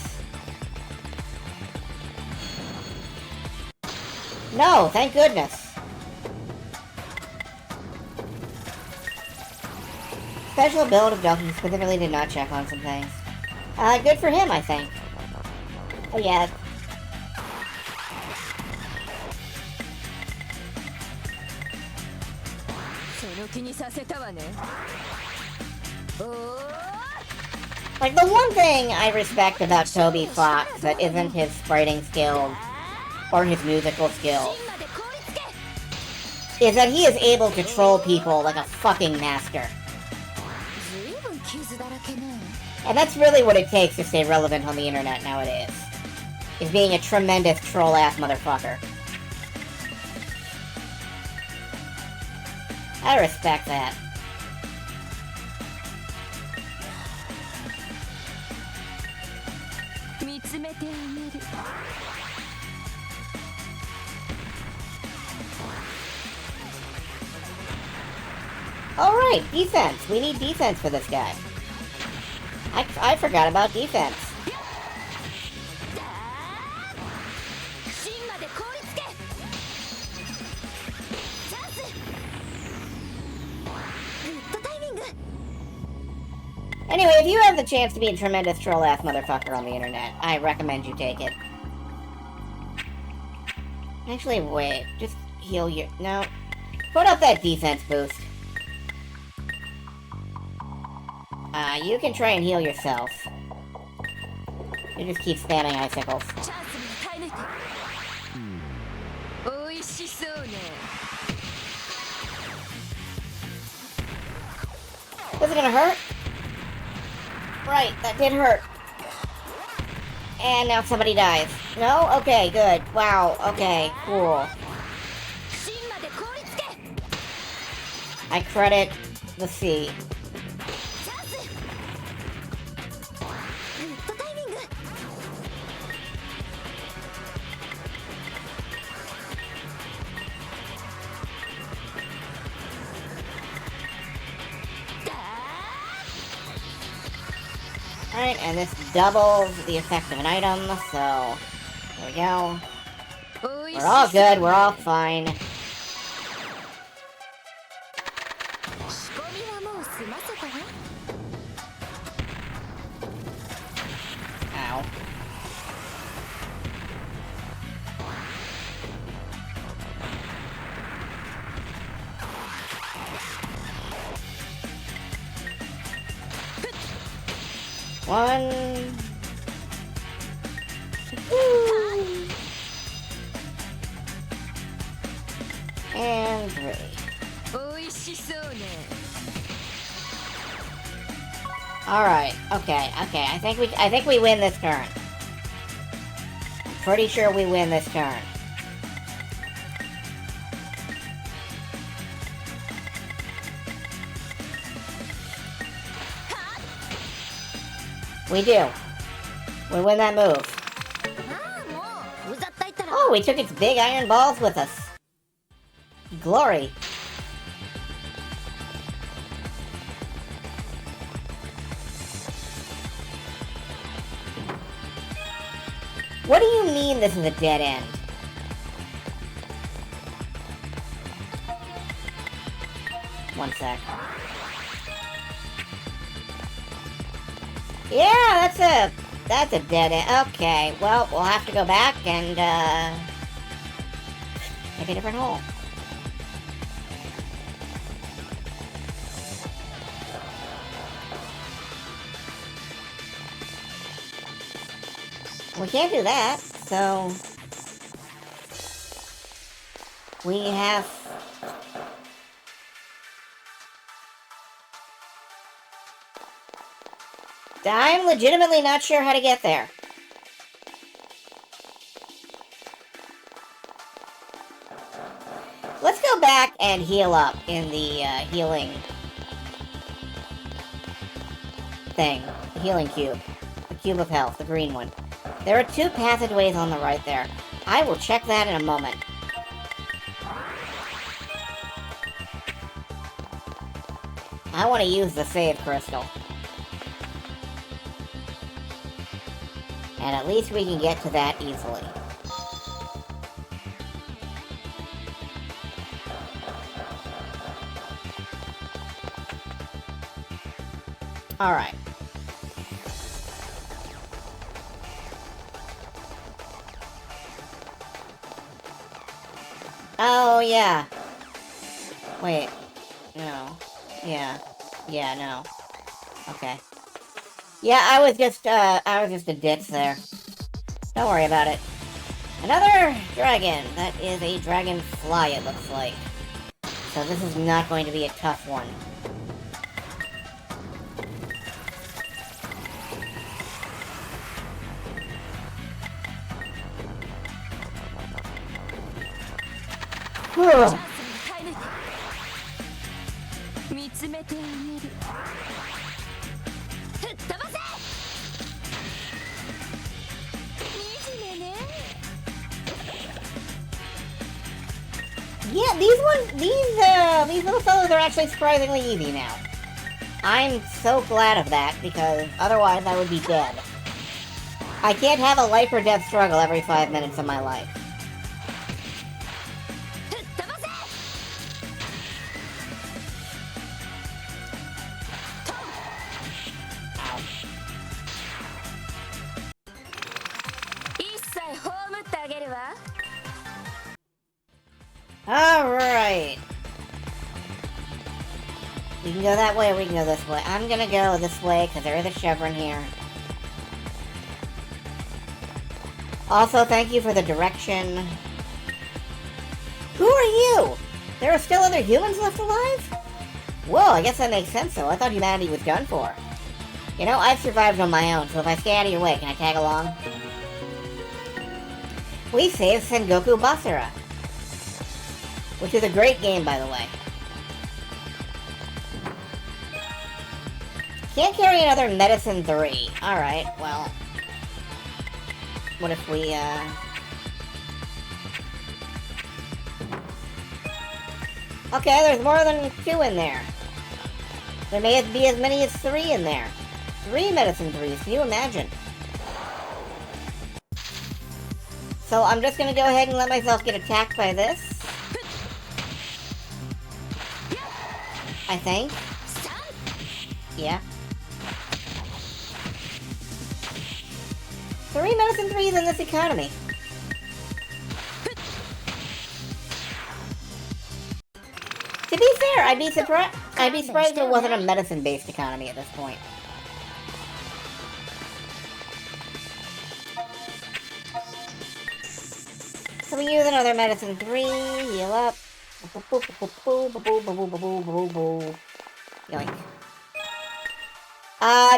No, thank goodness. Special build of Donkey specifically did not check on some things. Good for him, I think. Oh yeah. その気にさせたわね。おー Like, the one thing I respect about Toby Fox that isn't his writing skills or his musical skills 芯まで凍りつけ is that he is able to troll people like a fucking master. ずいぶん傷だらけね And that's really what it takes to stay relevant on the internet nowadays. Is being a tremendous troll-ass motherfucker. I respect that. Alright, defense. We need defense for this guy. I forgot about defense. 芯まで凍りつけチャンスグッドタイミング Anyway, if you have the chance to be a tremendous troll-ass motherfucker on the internet, I recommend you take it. Actually, wait. Just heal your... No. Put up that defense boost. You can try and heal yourself. You just keep spamming icicles. チャンスに耐え抜いておいしそうね Was it gonna hurt? Right, that did hurt. And now somebody dies. No? Okay, good. Wow, okay, cool. 芯まで凍りつけ I credit the sea. チャンスグッドタイミング Alright, and this doubles the effect of an item, so... There we go. おいし We're all good, we're all fine. 仕込みはもう済ませたわ Ow. One... Woo. And 3. おいしそうね Alright, okay. I think we win this turn. I'm pretty sure we win this turn. We do. We win that move. ああもううざったいったら Oh, we took its big iron balls with us. Glory. What do you mean this is a dead end? One sec. Yeah, that's a dead end. Okay, well, we'll have to go back and, take a different hole. We can't do that, so... We have... I'm legitimately not sure how to get there. Let's go back and heal up in the healing thing. The healing cube. The cube of health, the green one. There are 2 passageways on the right there. I will check that in a moment. I want to use the save crystal. And at least we can get to that easily. Alright. Oh, yeah. Wait. No. Yeah. Yeah, no. Okay. Yeah, I was just a ditz there. Don't worry about it. Another dragon. That is a dragonfly, it looks like. So this is not going to be a tough one. Whew. 見つめてあげる吹っ飛ばせ惨めね Yeah, these little fellows are actually surprisingly easy now. I'm so glad of that, because otherwise I would be dead. I can't have a life or death struggle every 5 minutes of my life. 吹っ飛ばせ 一切葬ってあげるわ Alright. We can go that way or we can go this way. I'm gonna go this way because there is a chevron here. Also, thank you for the direction. Who are you? There are still other humans left alive? Whoa, I guess that makes sense though. I thought humanity was done for. You know, I've survived on my own, so if I stay out of your way, can I tag along? We saved Sengoku Basara. Which is a great game, by the way. Can't carry another Medicine 3. Alright, well. What if we, Okay, there's more than 2 in there. There may be as many as 3 in there. 3 Medicine 3s, can you imagine? So I'm just gonna go ahead and let myself get attacked by this. I think. Yeah. 3 Medicine 3s in this economy. To be fair, I'd be surprised if it wasn't a medicine-based economy at this point. So we use another Medicine 3, heal up. Yoink.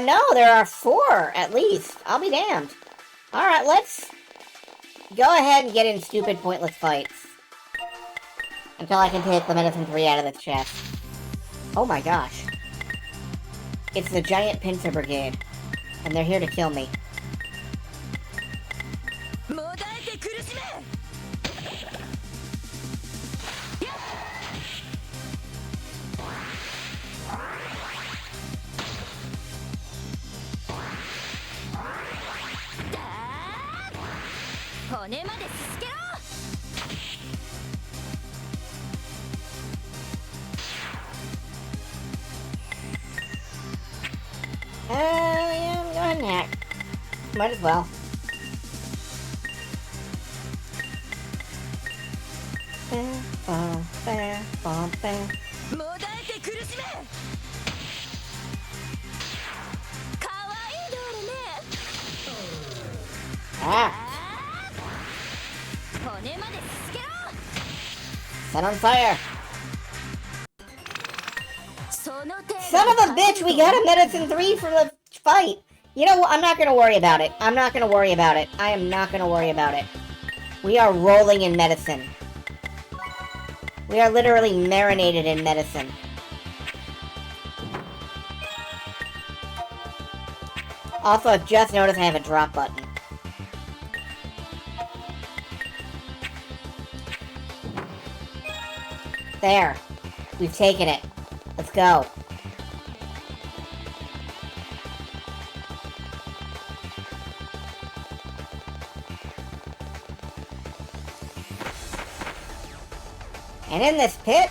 No, there are 4, at least. I'll be damned. Alright, let's go ahead and get in stupid, pointless fights. Until I can take the Medicine 3 out of the chest. Oh my gosh. It's the giant pincer brigade. And they're here to kill me. もだえて苦しめ 骨まですすけろ Yeah, go ahead and hack. Might as well. Bam. もだえて苦しめかわいいドールね Ah, 骨まですすけろ set on fire. その程度 Son of a bitch, we got a Medicine 3 for the fight. You know what? I'm not gonna worry about it. I am not gonna worry about it. We are rolling in medicine. We are literally marinated in medicine. Also, I've just noticed I have a drop button. There. We've taken it. Let's go. And in this pit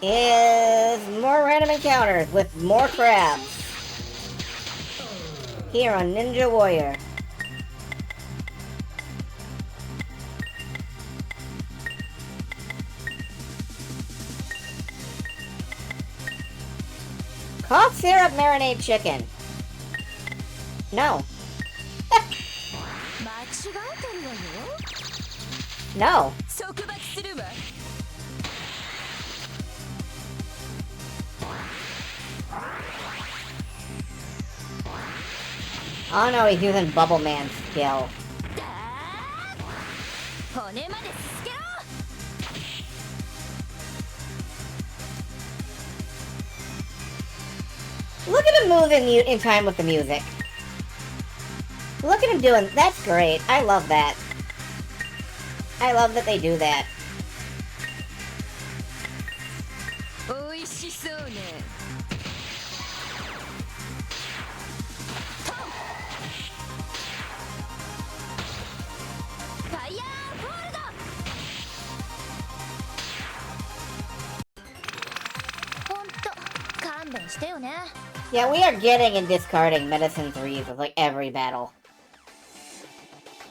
is more random encounters with more crabs. Here on Ninja Warrior. Cough syrup marinade chicken. No. 間違えてるわよ No. 束縛するわ Oh no, he's using Bubble Man's skill. 骨まですすけろ Look at him moving in time with the music. Look at him doing... That's great. I love that. I love that they do that. おいしそうねトンファイヤーフォールド ほんと勘弁してよね Yeah, we are getting and discarding Medicine 3s with, like, every battle.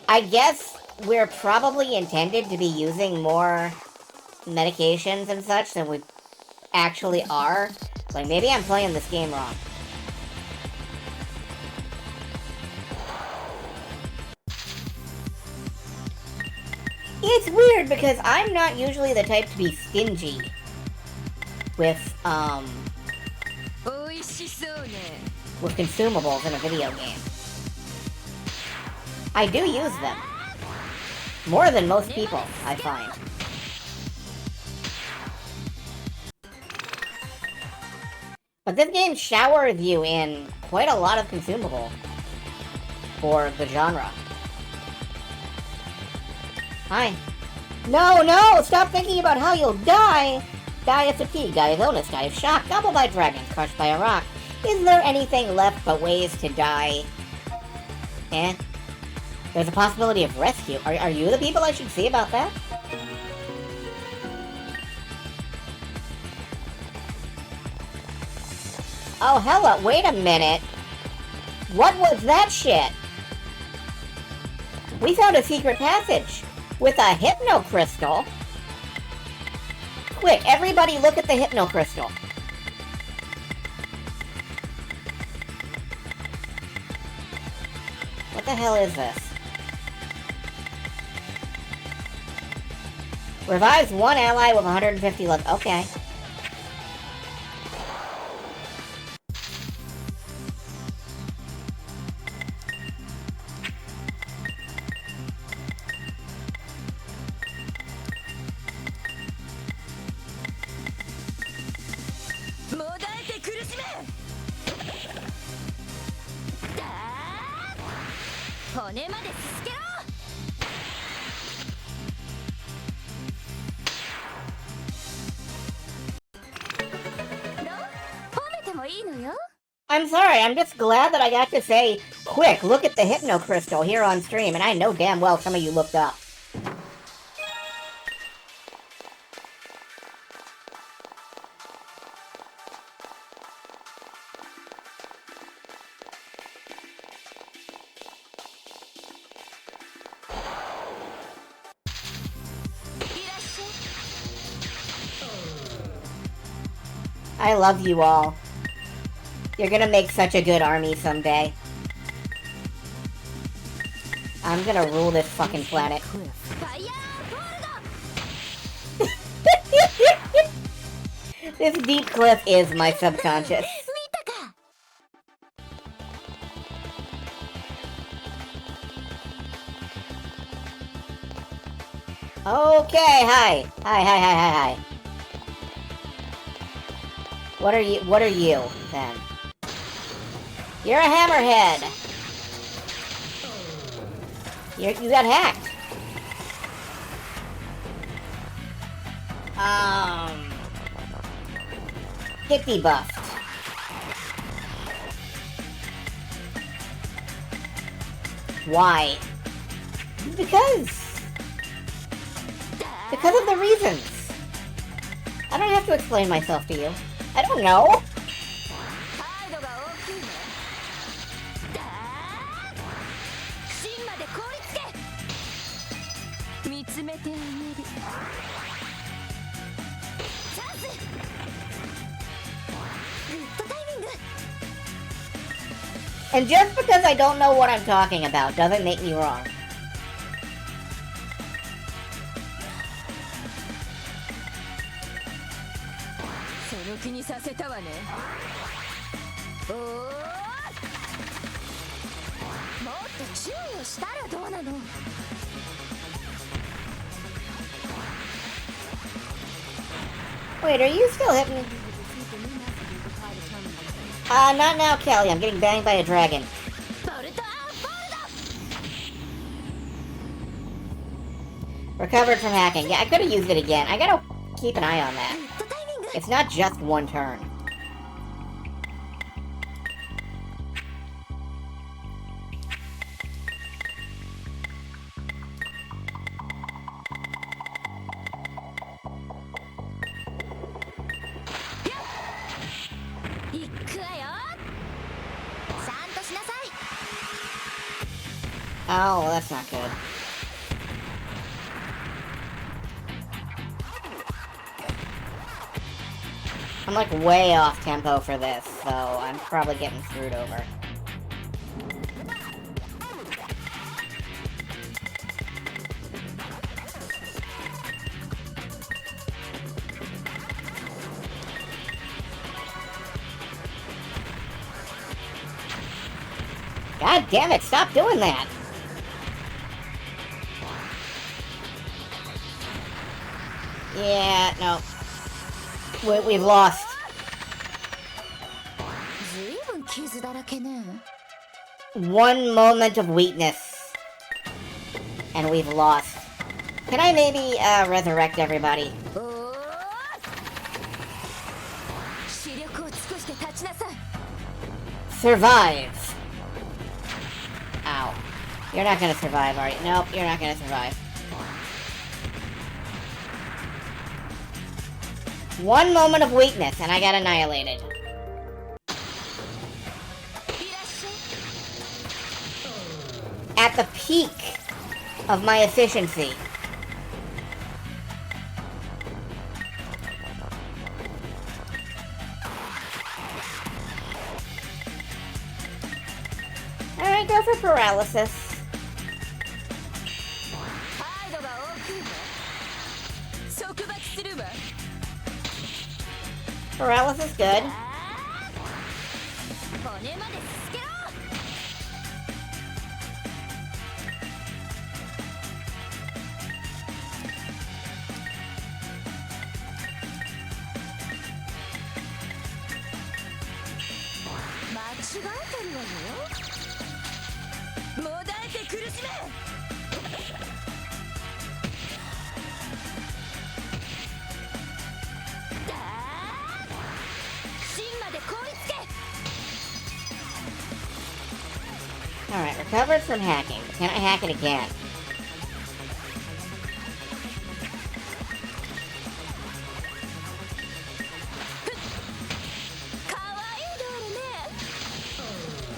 I guess we're probably intended to be using more medications and such than we actually are. Like, maybe I'm playing this game wrong. It's weird because I'm not usually the type to be stingy with, おいしそうね with consumables in a video game. I do use them. More than most people, I find. But this game showers you in quite a lot of consumable for the genre. Hi. No, no! Stop thinking about how you'll die! Die of fatigue, die of illness, die of shock, gobbled by dragons, crushed by a rock. Is there anything left but ways to die? Eh? There's a possibility of rescue. Are you the people I should see about that? Oh, hello, wait a minute. What was that shit? We found a secret passage with a hypno crystal. Quick, everybody look at the hypno crystal. What the hell is this? Revives one ally with 150 luck. Okay. I'm sorry, I'm just glad that I got to say, quick, look at the hypno crystal here on stream, and I know damn well some of you looked up. I love you all. You're gonna make such a good army someday. I'm gonna rule this fucking planet. This deep cliff is my subconscious. Okay, hi. Hi. What are you, then? You're a hammerhead! You got hacked! 50 buffed. Why? Because of the reasons. I don't have to explain myself to you. I don't know. And just because I don't know what I'm talking about doesn't make me wrong. Wait, are you still hitting me? Not now, Kelly. I'm getting banged by a dragon. Recovered from hacking. Yeah, I could have used it again. I gotta keep an eye on that. It's not just one turn. Oh, well, that's not good. I'm like way off tempo for this, so I'm probably getting screwed over. God damn it, stop doing that! Yeah, no. We've lost. One moment of weakness. And we've lost. Can I maybe, resurrect everybody? Survive! Ow. You're not gonna survive, are you? Nope, you're not gonna survive. One moment of weakness, and I got annihilated. At the peak of my efficiency. Alright, go for paralysis. Paralysis good. Alright, recovered from hacking. Can I hack it again?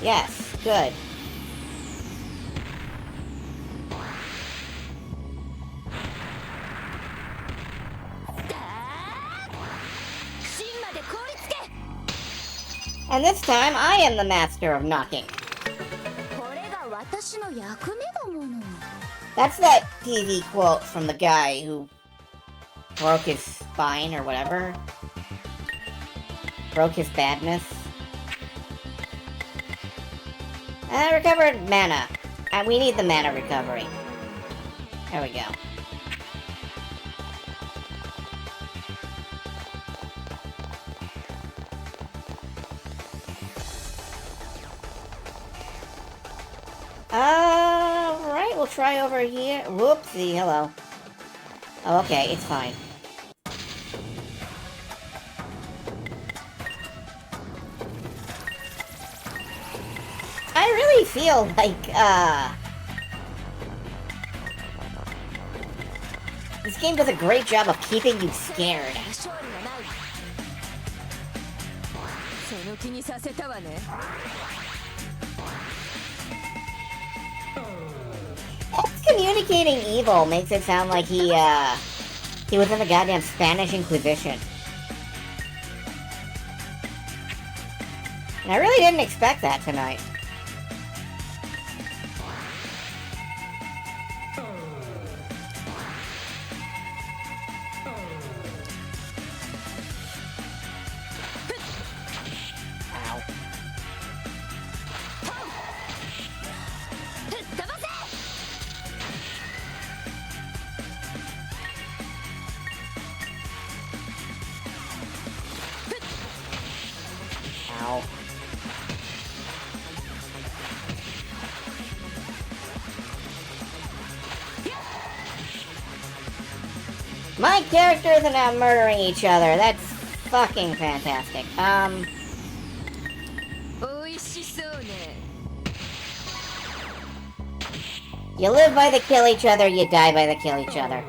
Yes, good. And this time, I am the master of knocking. That's that TV quote from the guy who broke his spine or whatever. Broke his badness. I recovered mana. And we need the mana recovery. There we go. Alright, we'll try over here. Whoopsie, hello. Oh, okay, it's fine. I really feel like, this game does a great job of keeping you scared. Excommunicating evil makes it sound like he was in the goddamn Spanish Inquisition. And I really didn't expect that tonight. Ow. My characters are now murdering each other. That's fucking fantastic. 美味しそうね You live by the kill each other, you die by the kill each other.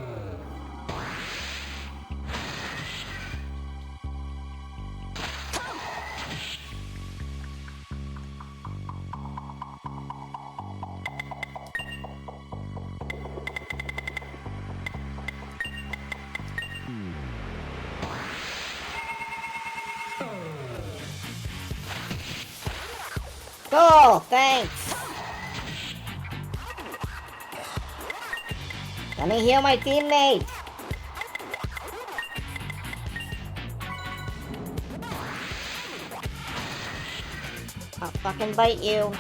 Cool, thanks. Let me heal my teammate. I'll fucking bite you.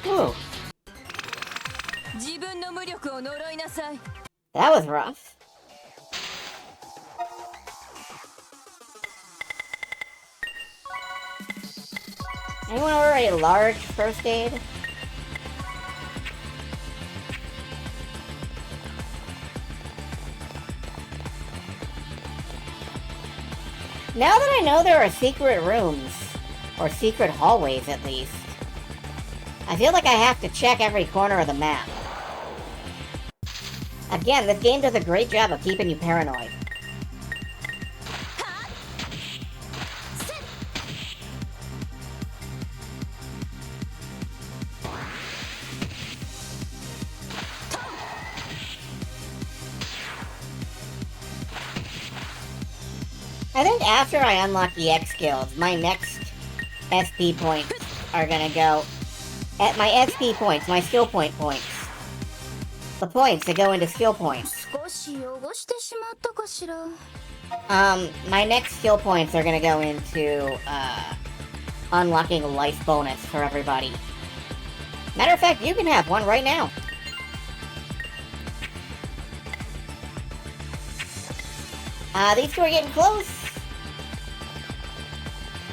Ooh. 自分の無力を呪いなさい That was rough. Anyone order a large first aid? Now that I know there are secret rooms, or secret hallways at least, I feel like I have to check every corner of the map. Again, this game does a great job of keeping you paranoid. I think after I unlock the X skills, my next SP points are gonna go at my SP points, my skill point points. The points that go into skill points. 少し汚してしまったかしら My next skill points are gonna go into, unlocking life bonus for everybody. Matter of fact, you can have one right now. These two are getting close.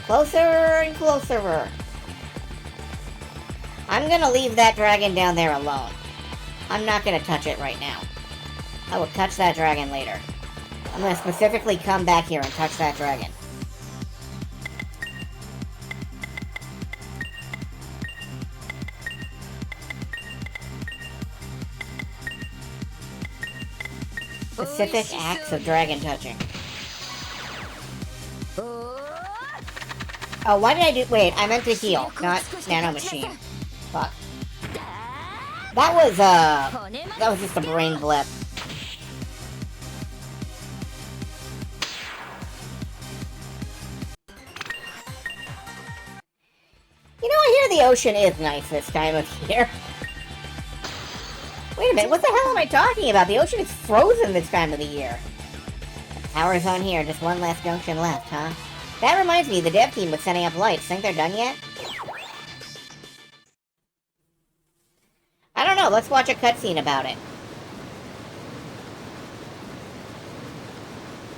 Closer and closer. I'm gonna leave that dragon down there alone. I'm not gonna touch it right now. I will touch that dragon later. I'm gonna specifically come back here and touch that dragon. Specific acts of dragon touching. Oh, why did I do- wait, I meant to heal, not nano machine. Fuck. That was just a brain blip. You know, I hear the ocean is nice this time of year. Wait a minute, what the hell am I talking about? The ocean is frozen this time of the year. Power's on here, just one last junction left, huh? That reminds me, the dev team was setting up lights. Think they're done yet? I don't know, let's watch a cutscene about it.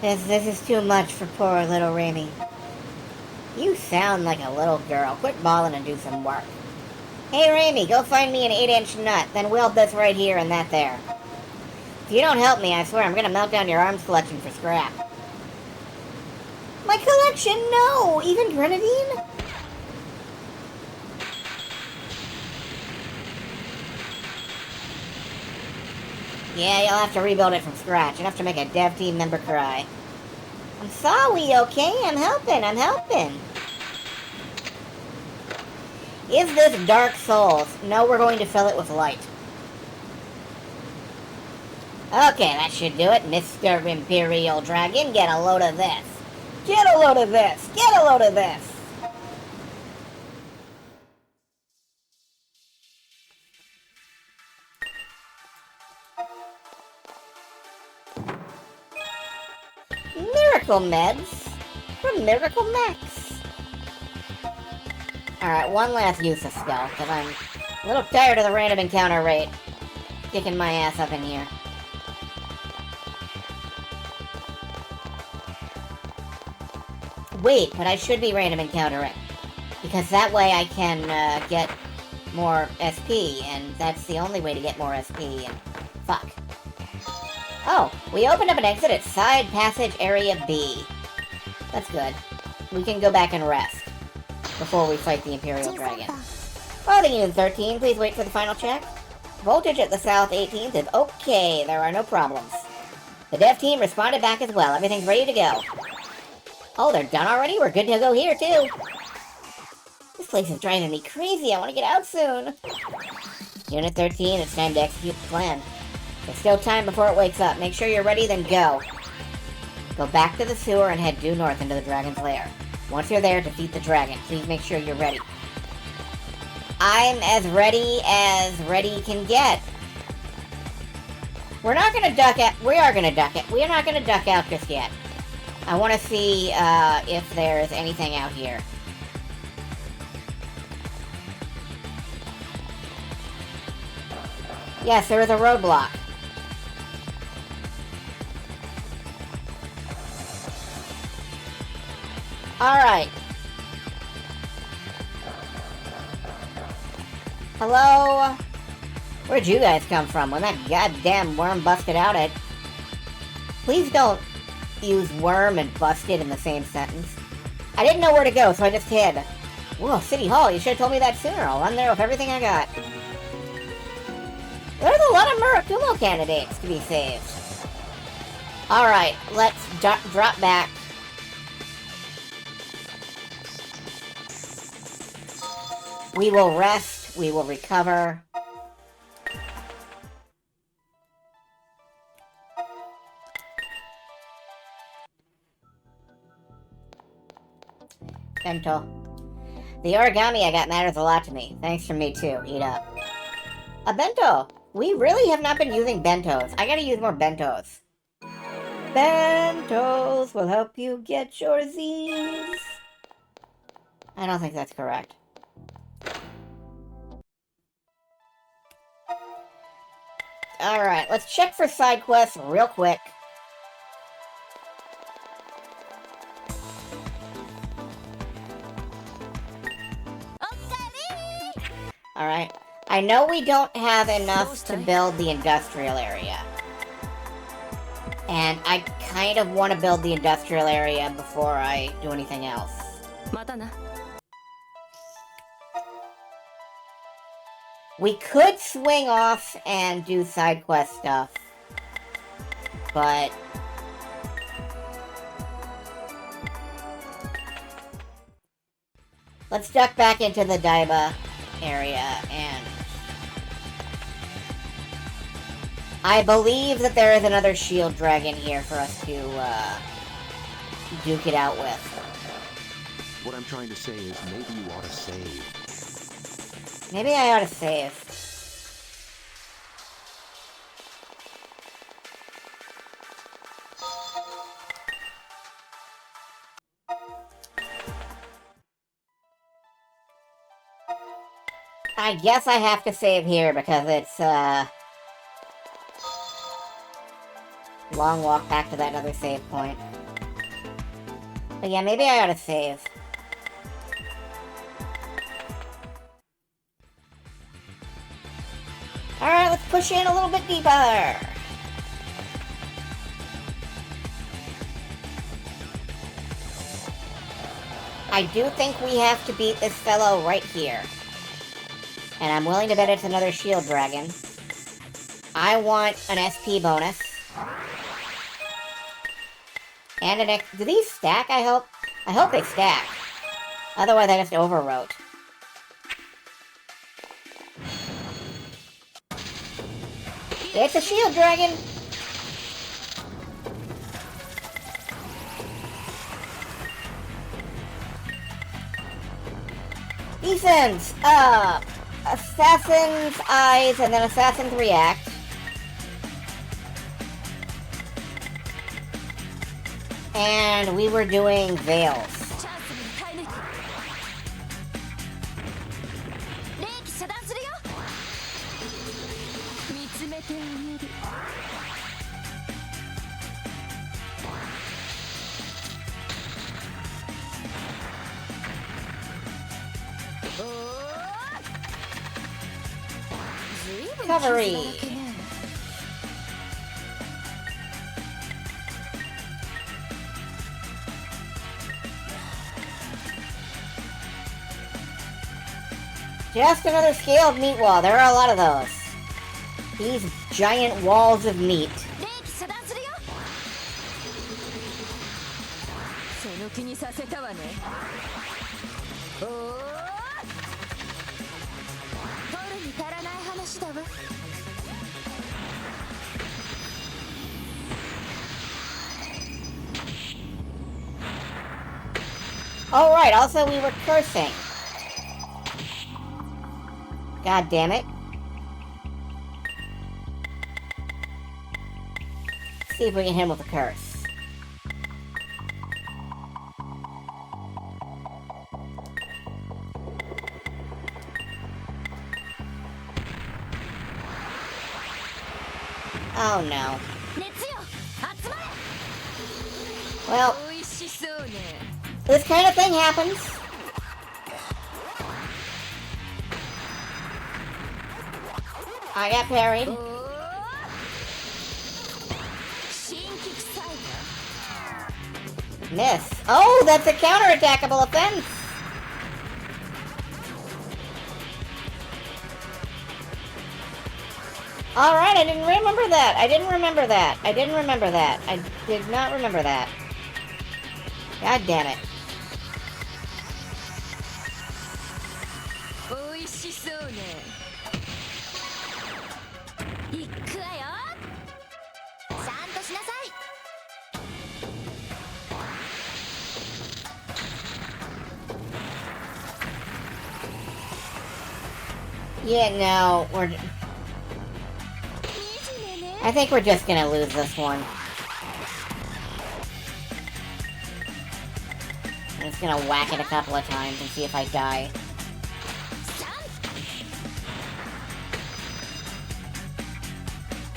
This is too much for poor little Remy. You sound like a little girl. Quit bawling and do some work. Hey, Remy, go find me an 8-inch nut, then weld this right here and that there. If you don't help me, I swear I'm gonna melt down your arms collection for scrap. My collection? No! Even grenadine? Yeah, you'll have to rebuild it from scratch. Enough to make a dev team member cry. I'm sorry, okay? I'm helping. Is this Dark Souls? No, we're going to fill it with light. Okay, that should do it. Mr. Imperial Dragon, get a load of this. Get a load of this. Get a load of this. Miracle Meds from Miracle Max. Alright, one last use of stealth, because I'm a little tired of the random encounter rate. Kicking my ass up in here. Wait, but I should be random encountering. Because that way I can get more SP, and that's the only way to get more SP, and fuck. Oh, we opened up an exit at Side Passage Area B. That's good. We can go back and rest before we fight the Imperial Dragon. Clothing Unit 13, please wait for the final check. Voltage at the South 18th is okay, there are no problems. The dev team responded back as well, everything's ready to go. Oh, they're done already? We're good to go here, too. This place is driving me crazy, I want to get out soon. Unit 13, it's time to execute the plan. There's still time before it wakes up, make sure you're ready, then go. Go back to the sewer and head due north into the dragon's lair. Once you're there, defeat the dragon. Please make sure you're ready. I'm as ready can get. We're not gonna duck out. We are gonna duck it. We are not gonna duck out just yet. I want to see if there's anything out here. Yes, there is a roadblock. Alright. Hello? Where'd you guys come from when that goddamn worm busted out it? Please don't use worm and busted in the same sentence. I didn't know where to go, so I just hid. Whoa, City Hall, you should have told me that sooner. I'll run there with everything I got. There's a lot of Murakumo candidates to be saved. Alright, let's drop back. We will rest, we will recover. Bento. The origami I got matters a lot to me. Thanks from me too. Eat up. A bento! We really have not been using bentos. I gotta use more bentos. Bentos will help you get your Z's. I don't think that's correct. Alright, let's check for side quests real quick. Alright. I know we don't have enough to build the industrial area. And I kind of want to build the industrial area before I do anything else. We could swing off and do side quest stuff. But let's duck back into the Daiba area, and I believe that there is another shield dragon here for us to duke it out with. What I'm trying to say is maybe you ought to save. Maybe I ought to save. I guess I have to save here because it's, long walk back to that other save point. But yeah, maybe I ought to save. Alright, let's push in a little bit deeper. I do think we have to beat this fellow right here. And I'm willing to bet it's another shield dragon. I want an SP bonus. And an X. Do these stack, I hope? I hope they stack. Otherwise I just overwrote. It's a shield dragon! Decent! Assassin's Eyes and then Assassin's React. And we were doing Veils. てあげる Recovery. Just another scaled meat wall. There are a lot of those. These giant walls of meat. 冷気遮断するよその気にさせたわねおお取るに足らない話だわ Oh, right. Also, we were cursing. God damn it. Let's see if we can hit him with a curse. Oh, no. 熱よ集まれ Well, 美味しそうね this kind of thing happens. I got parried. おお新規臭い Miss. Oh, that's a counterattackable offense. Alright, I didn't remember that. I did not remember that. I did not remember that. God damn it. 美味しそうねいくわよちゃんとしなさい Yeah, no, we're... 惨めね I think we're just gonna lose this one. I'm just gonna whack it a couple of times and see if I die.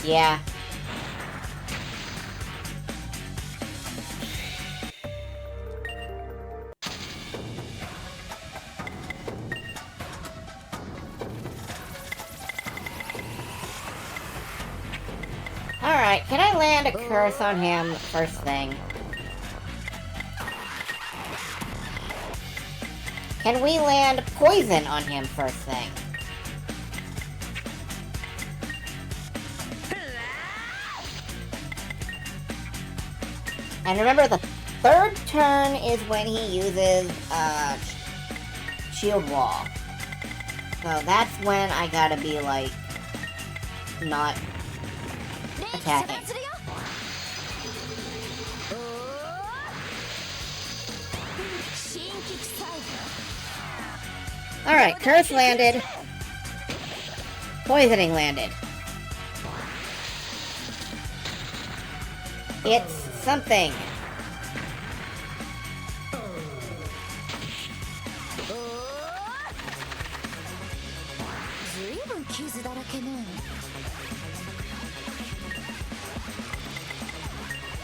Yeah. Alright, can I land a curse on him first thing? Can we land poison on him first thing? And remember, the third turn is when he uses, shield wall. So that's when I gotta be, like, not 冷気遮 attacking. 断するよおお新規臭い Alright, curse landed. Poisoning landed. It's something. おおずいぶん傷だらけね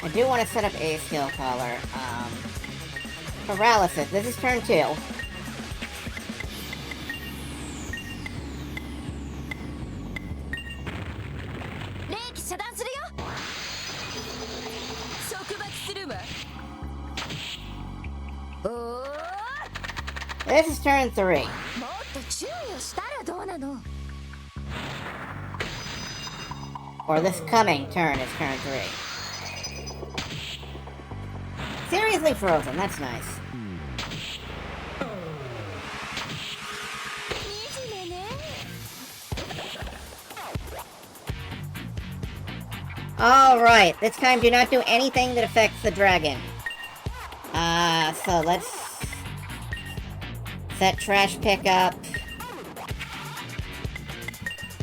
I do want to set up a skill collar. Paralysis. This is turn 2. 冷気遮断するよ束縛するわおお This is turn 3. もっと注意をしたらどうなの Or this coming turn is turn 3. Seriously frozen, that's nice. 惨めね Alright, this time do not do anything that affects the dragon. So let's set trash pickup.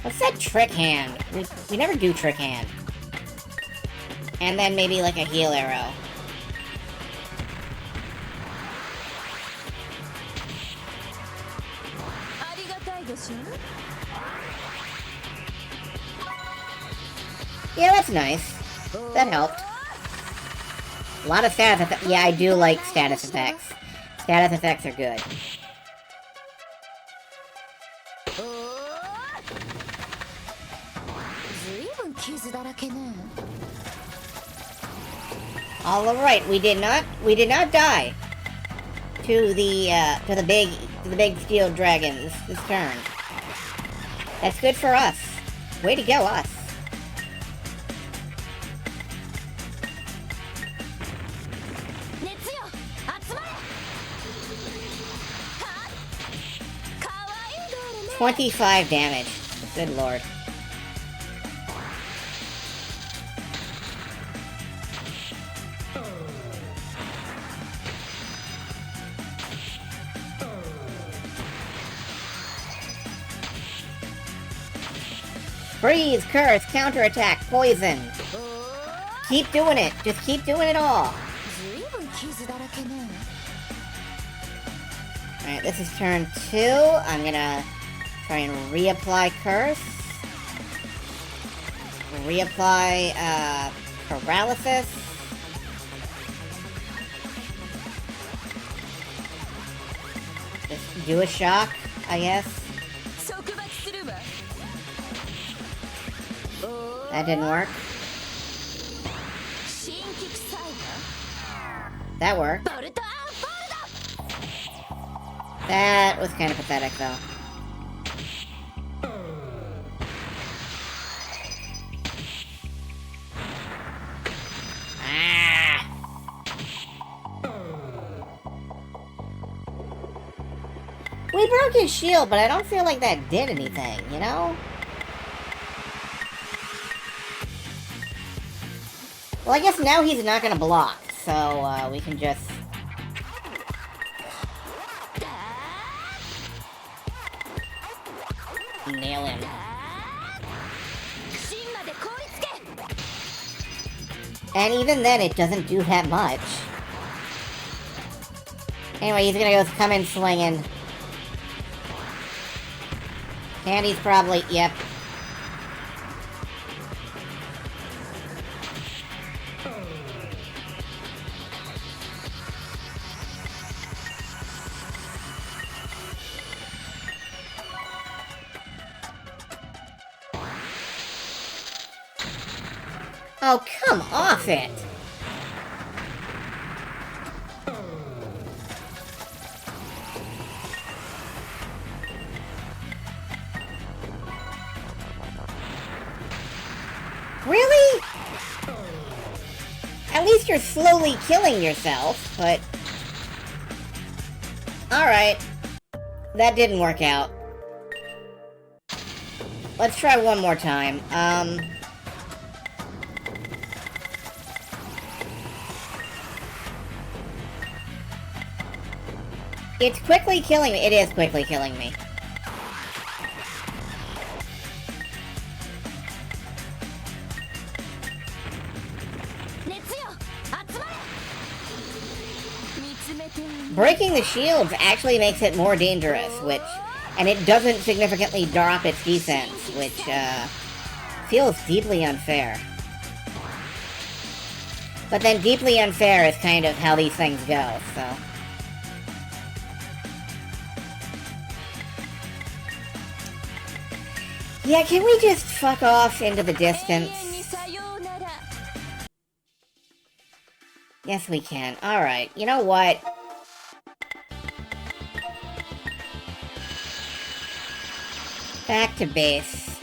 Let's set trick hand. We never do trick hand. And then maybe like a heal arrow. Yeah, that's nice. That helped. A lot of status effects. Yeah, I do like status effects. Status effects are good. All right, we did not die to the big steel dragons this turn. That's good for us. Way to go, us. Netsuyo, atsumare! 25 damage. Good lord. Freeze, curse, counterattack, poison. Keep doing it. Just keep doing it all. Alright, this is turn 2. I'm gonna try and reapply curse. Reapply, paralysis. Just do a shock, I guess. That didn't work. That worked. That was kind of pathetic, though. Ah! We broke his shield, but I don't feel like that did anything, you know? Well, I guess now he's not gonna block, so, we can just... nail him. And even then, it doesn't do that much. Anyway, he's gonna go come in swinging. Candy's probably... yep. Oh, come off it! Really? At least you're slowly killing yourself, but... Alright. That didn't work out. Let's try one more time. It's quickly killing me. It is quickly killing me. Breaking the shields actually makes it more dangerous, which... and it doesn't significantly drop its defense, which, feels deeply unfair. But then deeply unfair is kind of how these things go, so... yeah, can we just fuck off into the distance? Yes, we can. Alright, you know what? Back to base.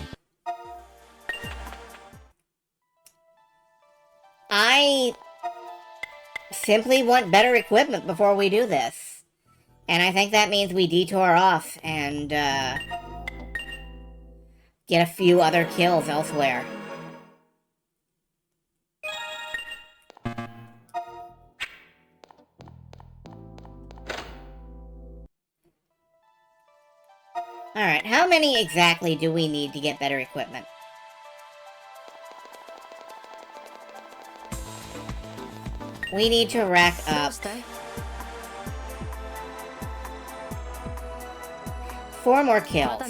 I simply want better equipment before we do this. And I think that means we detour off and, get a few other kills elsewhere. Alright, how many exactly do we need to get better equipment? We need to rack up 4 more kills.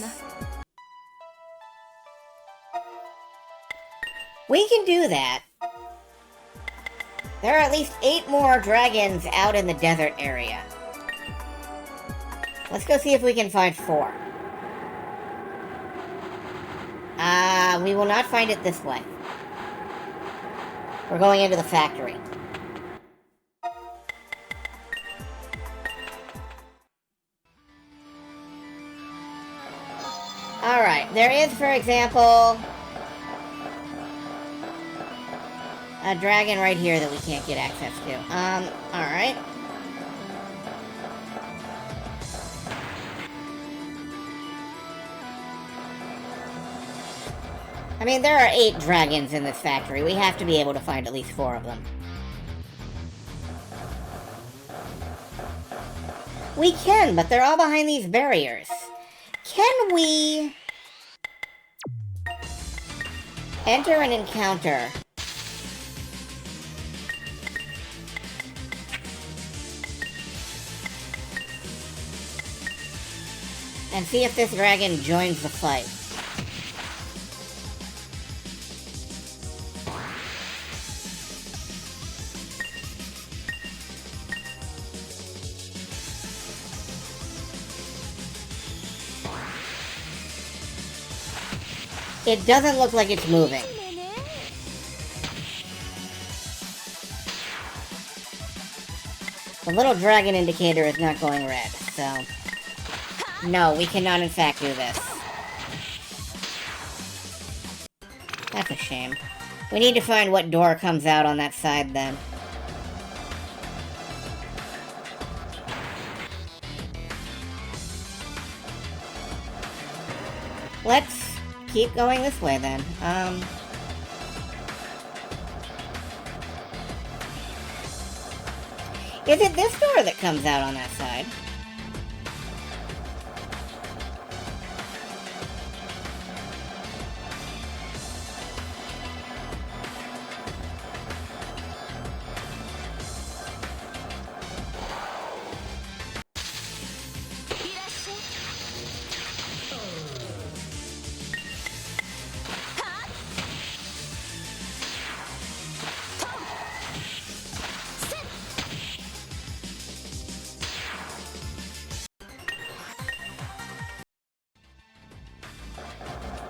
We can do that. There are at least 8 more dragons out in the desert area. Let's go see if we can find 4. We will not find it this way. We're going into the factory. Alright, there is, for example, a dragon right here that we can't get access to. Alright. I mean, there are 8 dragons in this factory. We have to be able to find at least 4 of them. We can, but they're all behind these barriers. Can we enter an encounter and see if this dragon joins the fight? It doesn't look like it's moving. The little dragon indicator is not going red, so... No, we cannot in fact do this. That's a shame. We need to find what door comes out on that side then. Let's keep going this way then. Is it this door that comes out on that side?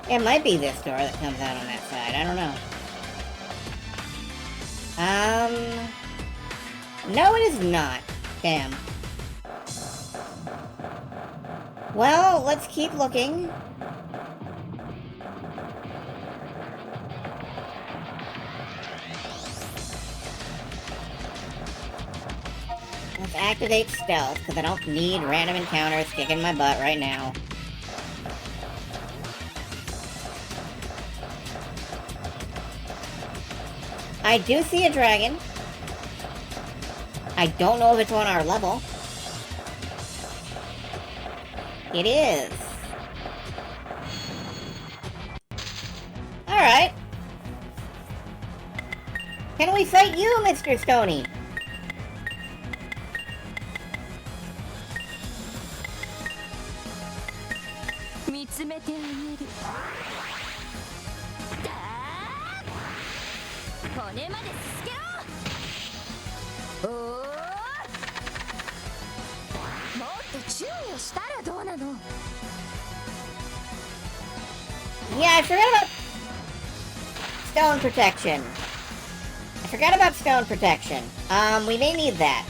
It might be this door that comes out on that side. I don't know. No, it is not. Damn. Well, let's keep looking. Let's activate stealth, because I don't need random encounters kicking my butt right now. I do see a dragon. I don't know if it's on our level. It is. Alright. Can we fight you, Mr. Stony? Yeah, I forgot about stone protection. I forgot about stone protection. We may need that,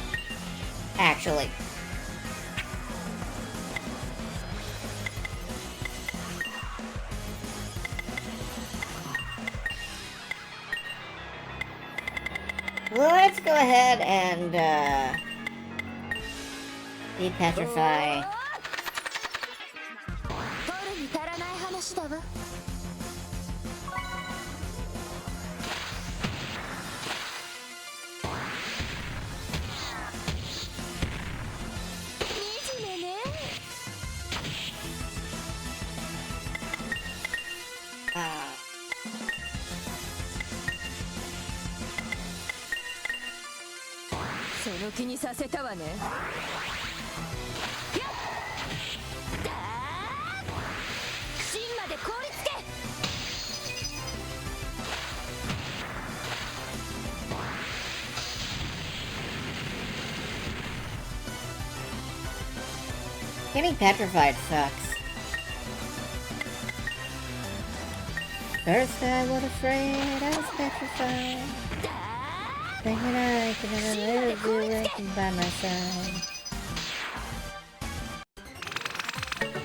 actually. Let's go ahead and, depetrify. Getting petrified sucks. First I was afraid, I was petrified. Thinking I could never live away by my side.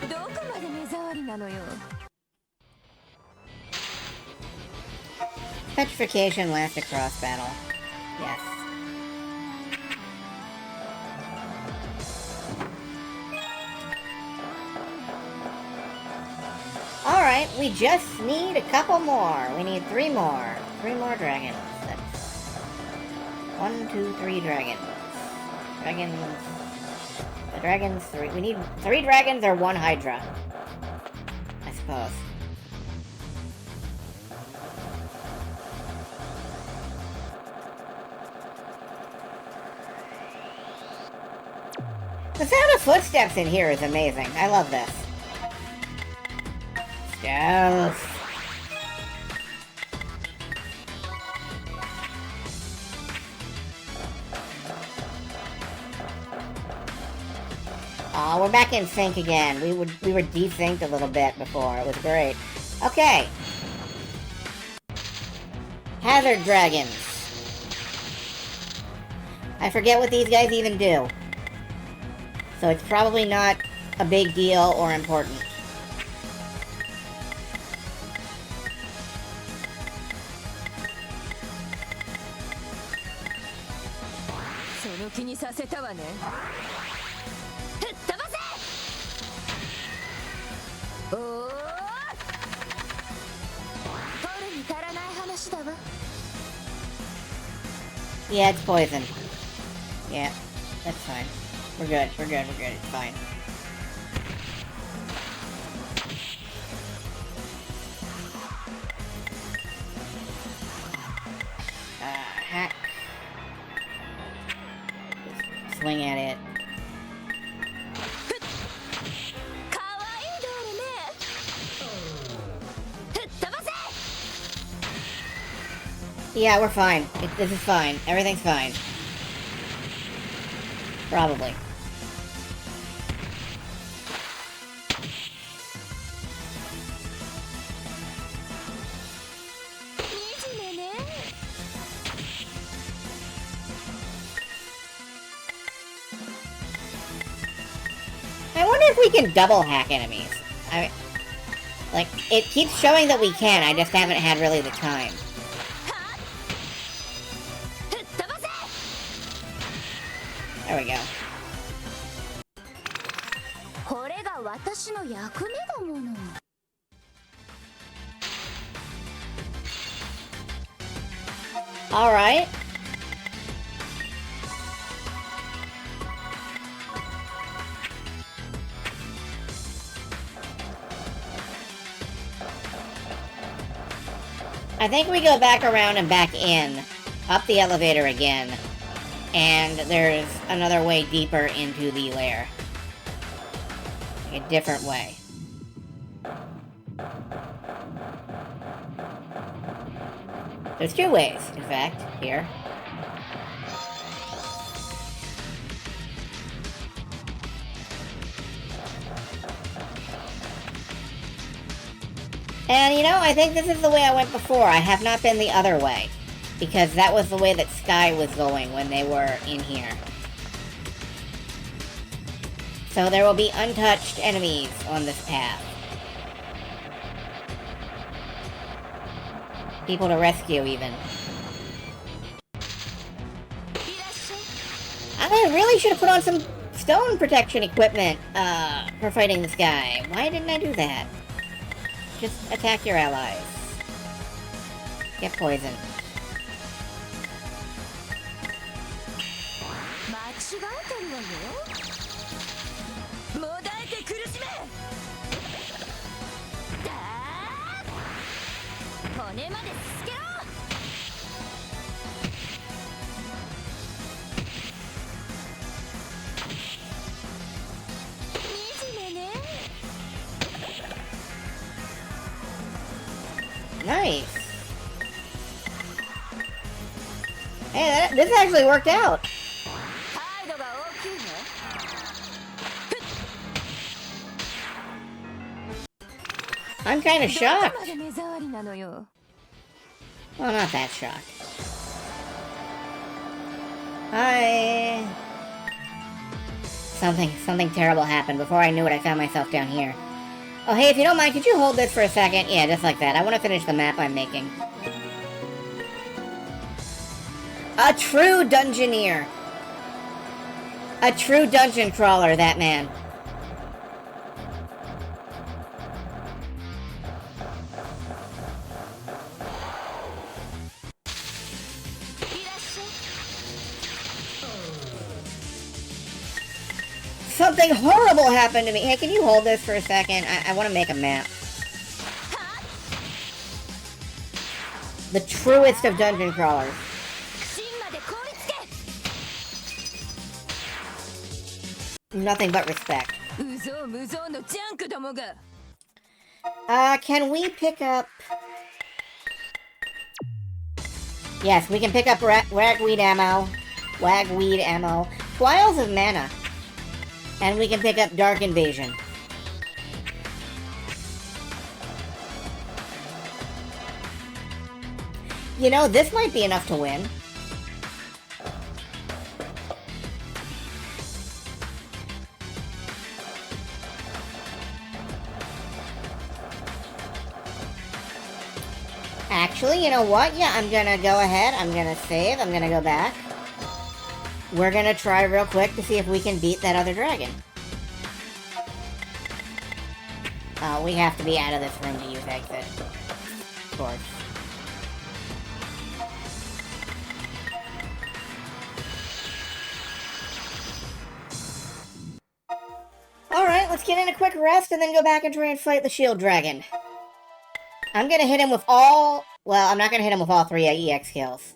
どこまで目障りなのよ。 Petrification lasts across battle. Yes. Alright, we just need a couple more. We need 3 more. 3 more dragons. That's 1, 2, 3 dragons. Dragons. The dragons, 3. We need 3 dragons or 1 Hydra. I suppose. The sound of footsteps in here is amazing. I love this. Stealth. Oh, we're back in sync again. We were desynced a little bit before. It was great. Okay. Hazard dragons. I forget what these guys even do. So it's probably not a big deal or important. Yeah, it's poison. Yeah, that's fine. We're good, we're good, we're good, it's fine. Hack. Just swing at it. Yeah, we're fine. This is fine. Everything's fine. Probably. I wonder if we can double hack enemies. I mean, like, it keeps showing that we can, I just haven't had really the time. There we go. All right. I think we go back around and back in, up the elevator again, and there's another way deeper into the lair. Like a different way. There's 2 ways, in fact, here. And, you know, I think this is the way I went before. I have not been the other way. Because that was the way that Sky was going when they were in here. So there will be untouched enemies on this path. People to rescue, even. I really should have put on some stone protection equipment for fighting this guy. Why didn't I do that? Just attack your allies. Get poisoned. Nice. Hey, this actually worked out. I'm kind of どこ shocked. まで目障りなのよ。 Well, not that shocked. Hi. Something terrible happened. Before I knew it, I found myself down here. Oh, hey, if you don't mind, could you hold this for a second? Yeah, just like that. I want to finish the map I'm making. A true dungeoneer. A true dungeon crawler, that man. いらっしゃい。 Something horrible happened to me. Hey, can you hold this for a second? I want to make a map. The truest of dungeon crawlers. 芯まで凍りつけ。 Nothing but respect. うぞうむぞうのジャンクどもが。 Can we pick up... Yes, we can pick up ragweed ammo. Wagweed ammo. Vials of mana. And we can pick up Dark Invasion. You know, this might be enough to win. Actually, you know what? Yeah, I'm gonna go ahead. I'm gonna save. I'm gonna go back. We're gonna try real quick to see if we can beat that other dragon. We have to be out of this room to use exit. Of course. Alright, let's get in a quick rest and then go back and try and fight the shield dragon. I'm gonna hit him with all... Well, I'm not gonna hit him with all 3 EX kills.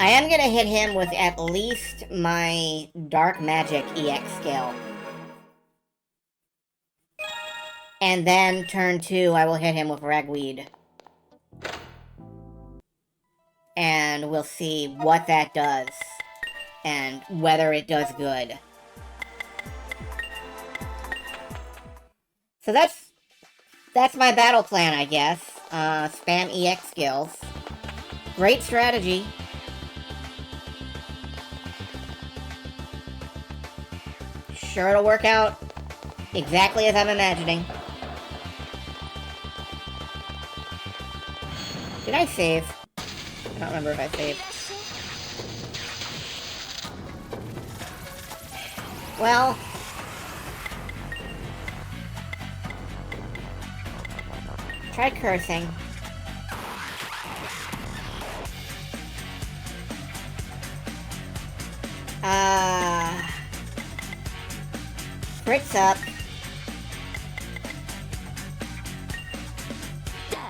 I am gonna hit him with at least my Dark Magic EX skill. And then, turn 2, I will hit him with Ragweed. And we'll see what that does. And whether it does good. So that's my battle plan, I guess. Spam EX skills. Great strategy. Sure it'll work out exactly as I'm imagining. Did I save? I don't remember if I saved. Well... Try cursing. Crits up.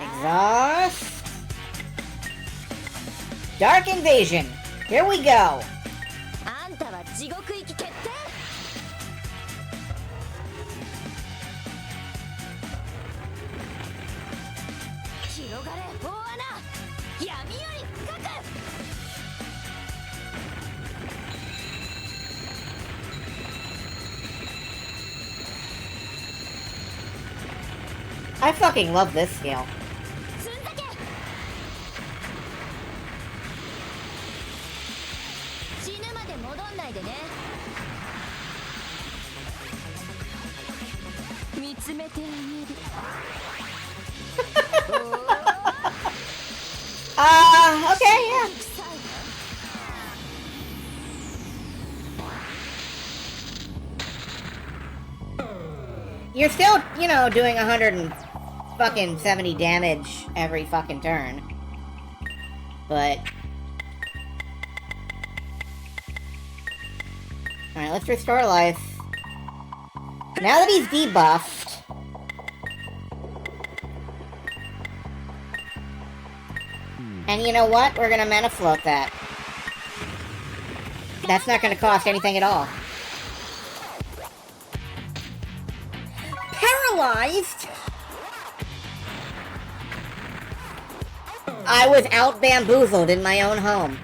Exhaust. Dark Invasion. Here we go. あんたは地獄行き決定。広がれ大穴。闇より深く。 I fucking love this skill. 積んだけ。死ぬまで戻んないでね。見つめてあげる。Okay, yeah. You're still, you know, doing 170 damage every fucking turn. But... Alright, let's restore life. Now that he's debuffed... And you know what? We're gonna mana float that. That's not gonna cost anything at all. Paralyzed? I was out bamboozled in my own home.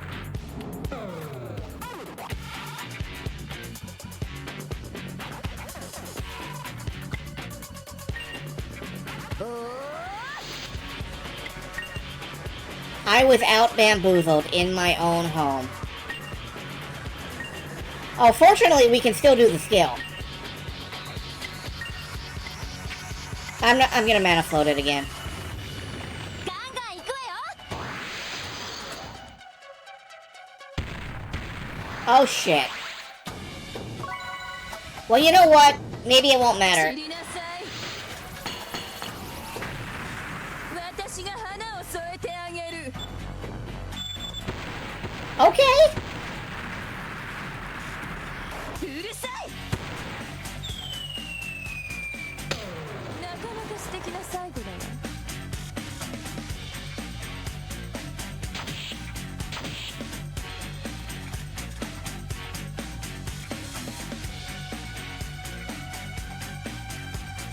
I was out bamboozled in my own home. Oh, fortunately, we can still do the skill. I'm gonna mana float it again. ガンガン行くわよ。 Oh shit. Well, you know what? Maybe it won't 散 matter. りなさい。私が花を添えてあげる。 Okay. うるさい。なかなか素敵な最後だわ。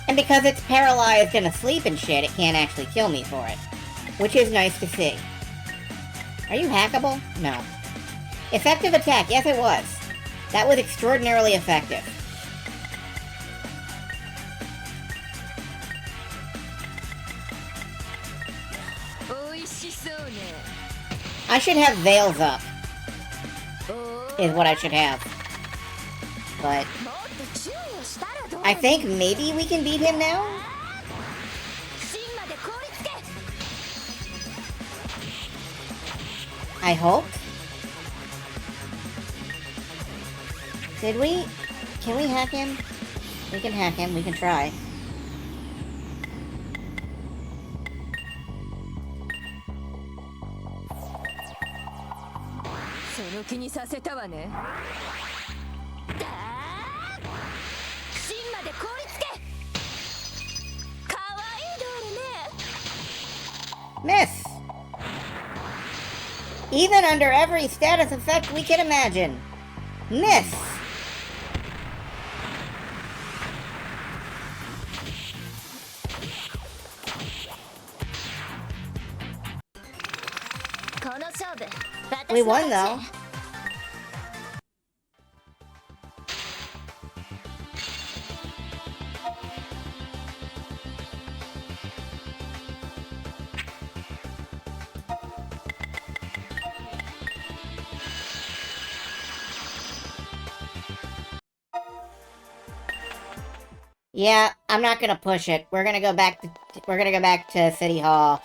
And because it's paralyzed and asleep and shit, it can't actually kill me for it. Which is nice to see. Are you hackable? No. Effective attack. Yes, it was. That was extraordinarily effective. 美味しそうね。 I should have veils up, おー is what I should have. But もっと注意をしたらどう？ I think maybe we can beat him now? 芯まで凍りつけ。 I hope. Did we? Can we hack him? We can hack him. We can try. その気にさせたわね。だー芯まで凍りつけ。かわいいドールね。 Miss! Even under every status effect we can imagine. Miss! この勝負、 We won though. Yeah, I'm not gonna push it. We're gonna go back to City Hall.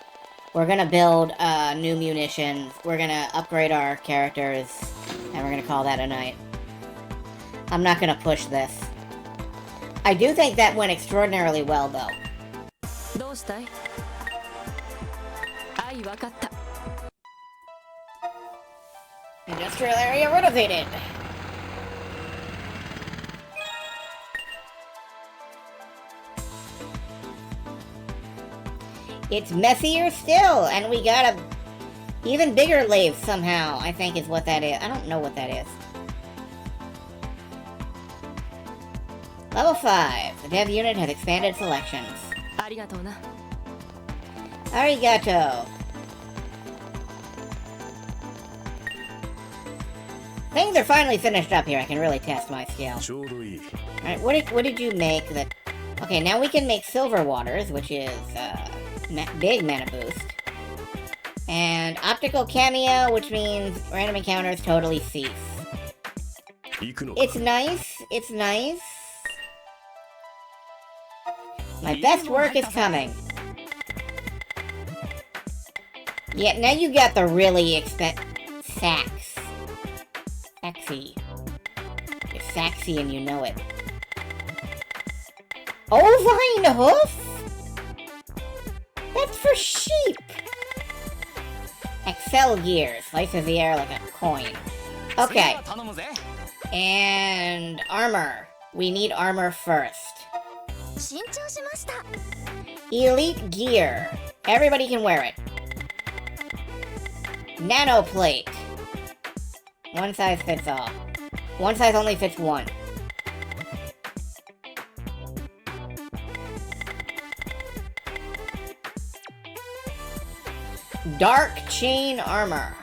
We're gonna build new munitions. We're gonna upgrade our characters, and we're gonna call that a night. I'm not gonna push this. I do think that went extraordinarily well, though. どうしたい？愛わかった。 Industrial area renovated. It's messier still, and we got a even bigger lathe somehow, I think is what that is. I don't know what that is. Level 5. The dev unit has expanded selections. ありがとうな。 Arigato. Things are finally finished up here. I can really test my skill. ちょうどいい。 Alright, what did you make that... Okay, now we can make Silver Waters, which is, big mana boost. And Optical Cameo, which means random encounters totally cease. 行くのか。 It's nice, it's nice. My best work is coming. Yeah, now you got the really Sax. Sexy. You're sexy and you know it. Ovine hoof? That's for sheep. Excel gear. Slices the air like a coin. Okay. And armor. We need armor first. 新調しました。 Elite gear. Everybody can wear it. Nano plate. One size fits all. One size only fits one. Dark chain armor.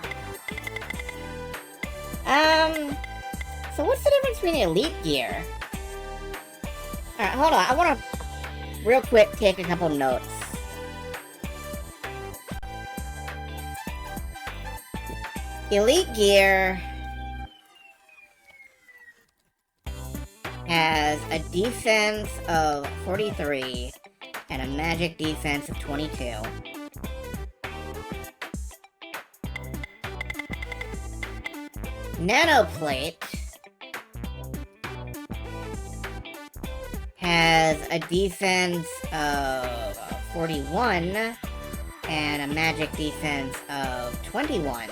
So what's the difference between elite gear? Alright, hold on. I want to real quick take a couple notes. Elite Gear has a defense of 43 and a magic defense of 22. Nanoplate has a defense of 41 and a magic defense of 21.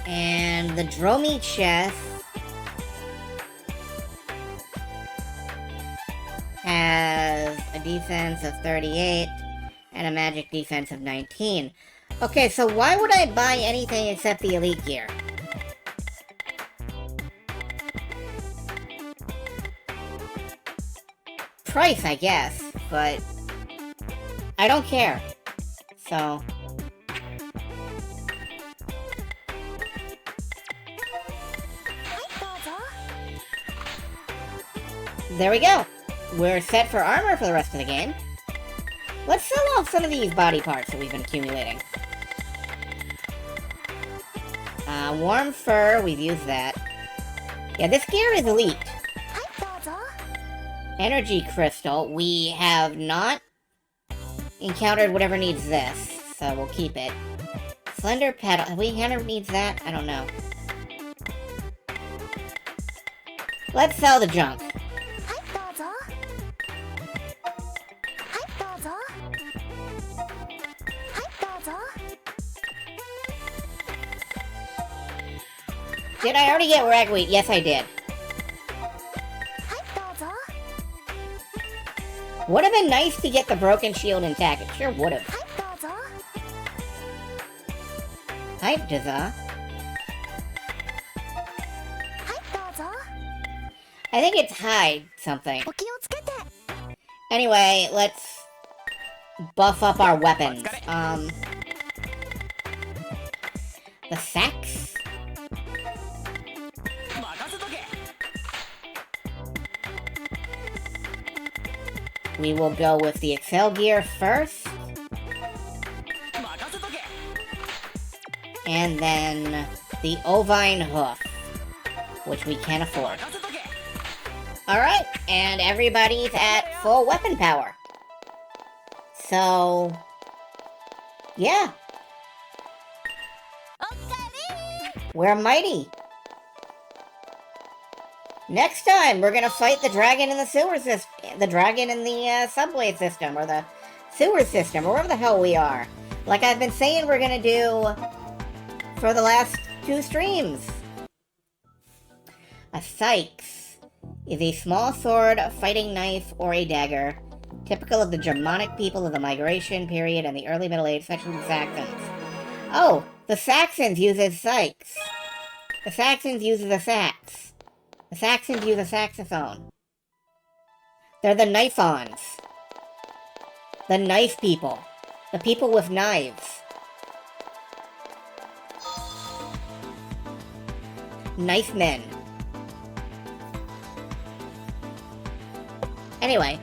And the Dromi chest has a defense of 38 and a magic defense of 19. Okay, so why would I buy anything except the Elite Gear? Price, I guess, but I don't care. So there we go. We're set for armor for the rest of the game. Let's sell off some of these body parts that we've been accumulating. Warm fur, we've used that. Yeah, this gear is elite. Energy crystal, we have not encountered whatever needs this, so we'll keep it. Slender petal, have we encountered needs that? I don't know. Let's sell the junk. Did I already get ragweed? Yes, I did. Would have been nice to get the broken shield intact. It sure would have. Hype Jaza. I think it's hide something. Anyway, let's buff up our weapons. The sax. We will go with the Excel gear first. And then the Ovine Hoof, which we can afford. Alright, and everybody's at full weapon power. So, yeah. We're mighty. Next time, we're gonna fight the dragon in the sewer system, the dragon in the subway system, or the sewer system, or wherever the hell we are. Like I've been saying we're gonna do for the last 2 streams. A sykes is a small sword, a fighting knife, or a dagger, typical of the Germanic people of the Migration period and the early Middle Age, especially the Saxons. Oh, the Saxons uses sykes. The Saxons uses a sax. The Saxons use a saxophone. They're the knife-ons. The knife people. The people with knives. Knife men. Anyway.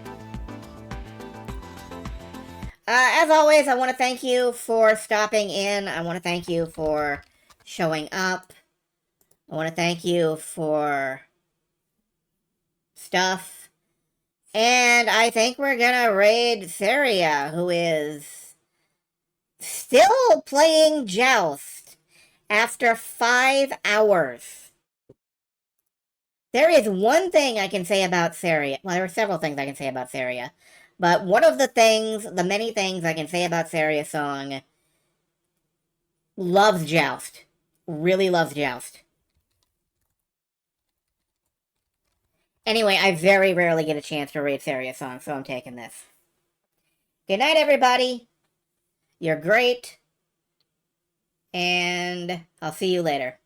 As always, I want to thank you for stopping in. I want to thank you for showing up. I want to thank you for stuff. And I think we're gonna raid Saria, who is still playing Joust after 5 hours. There is one thing I can say about Saria. Well, there are several things I can say about Saria. But one of the things, the many things I can say about Saria Song, loves Joust. Really loves Joust. Anyway, I very rarely get a chance to raid Saria Song, so I'm taking this. Good night, everybody. You're great. And I'll see you later.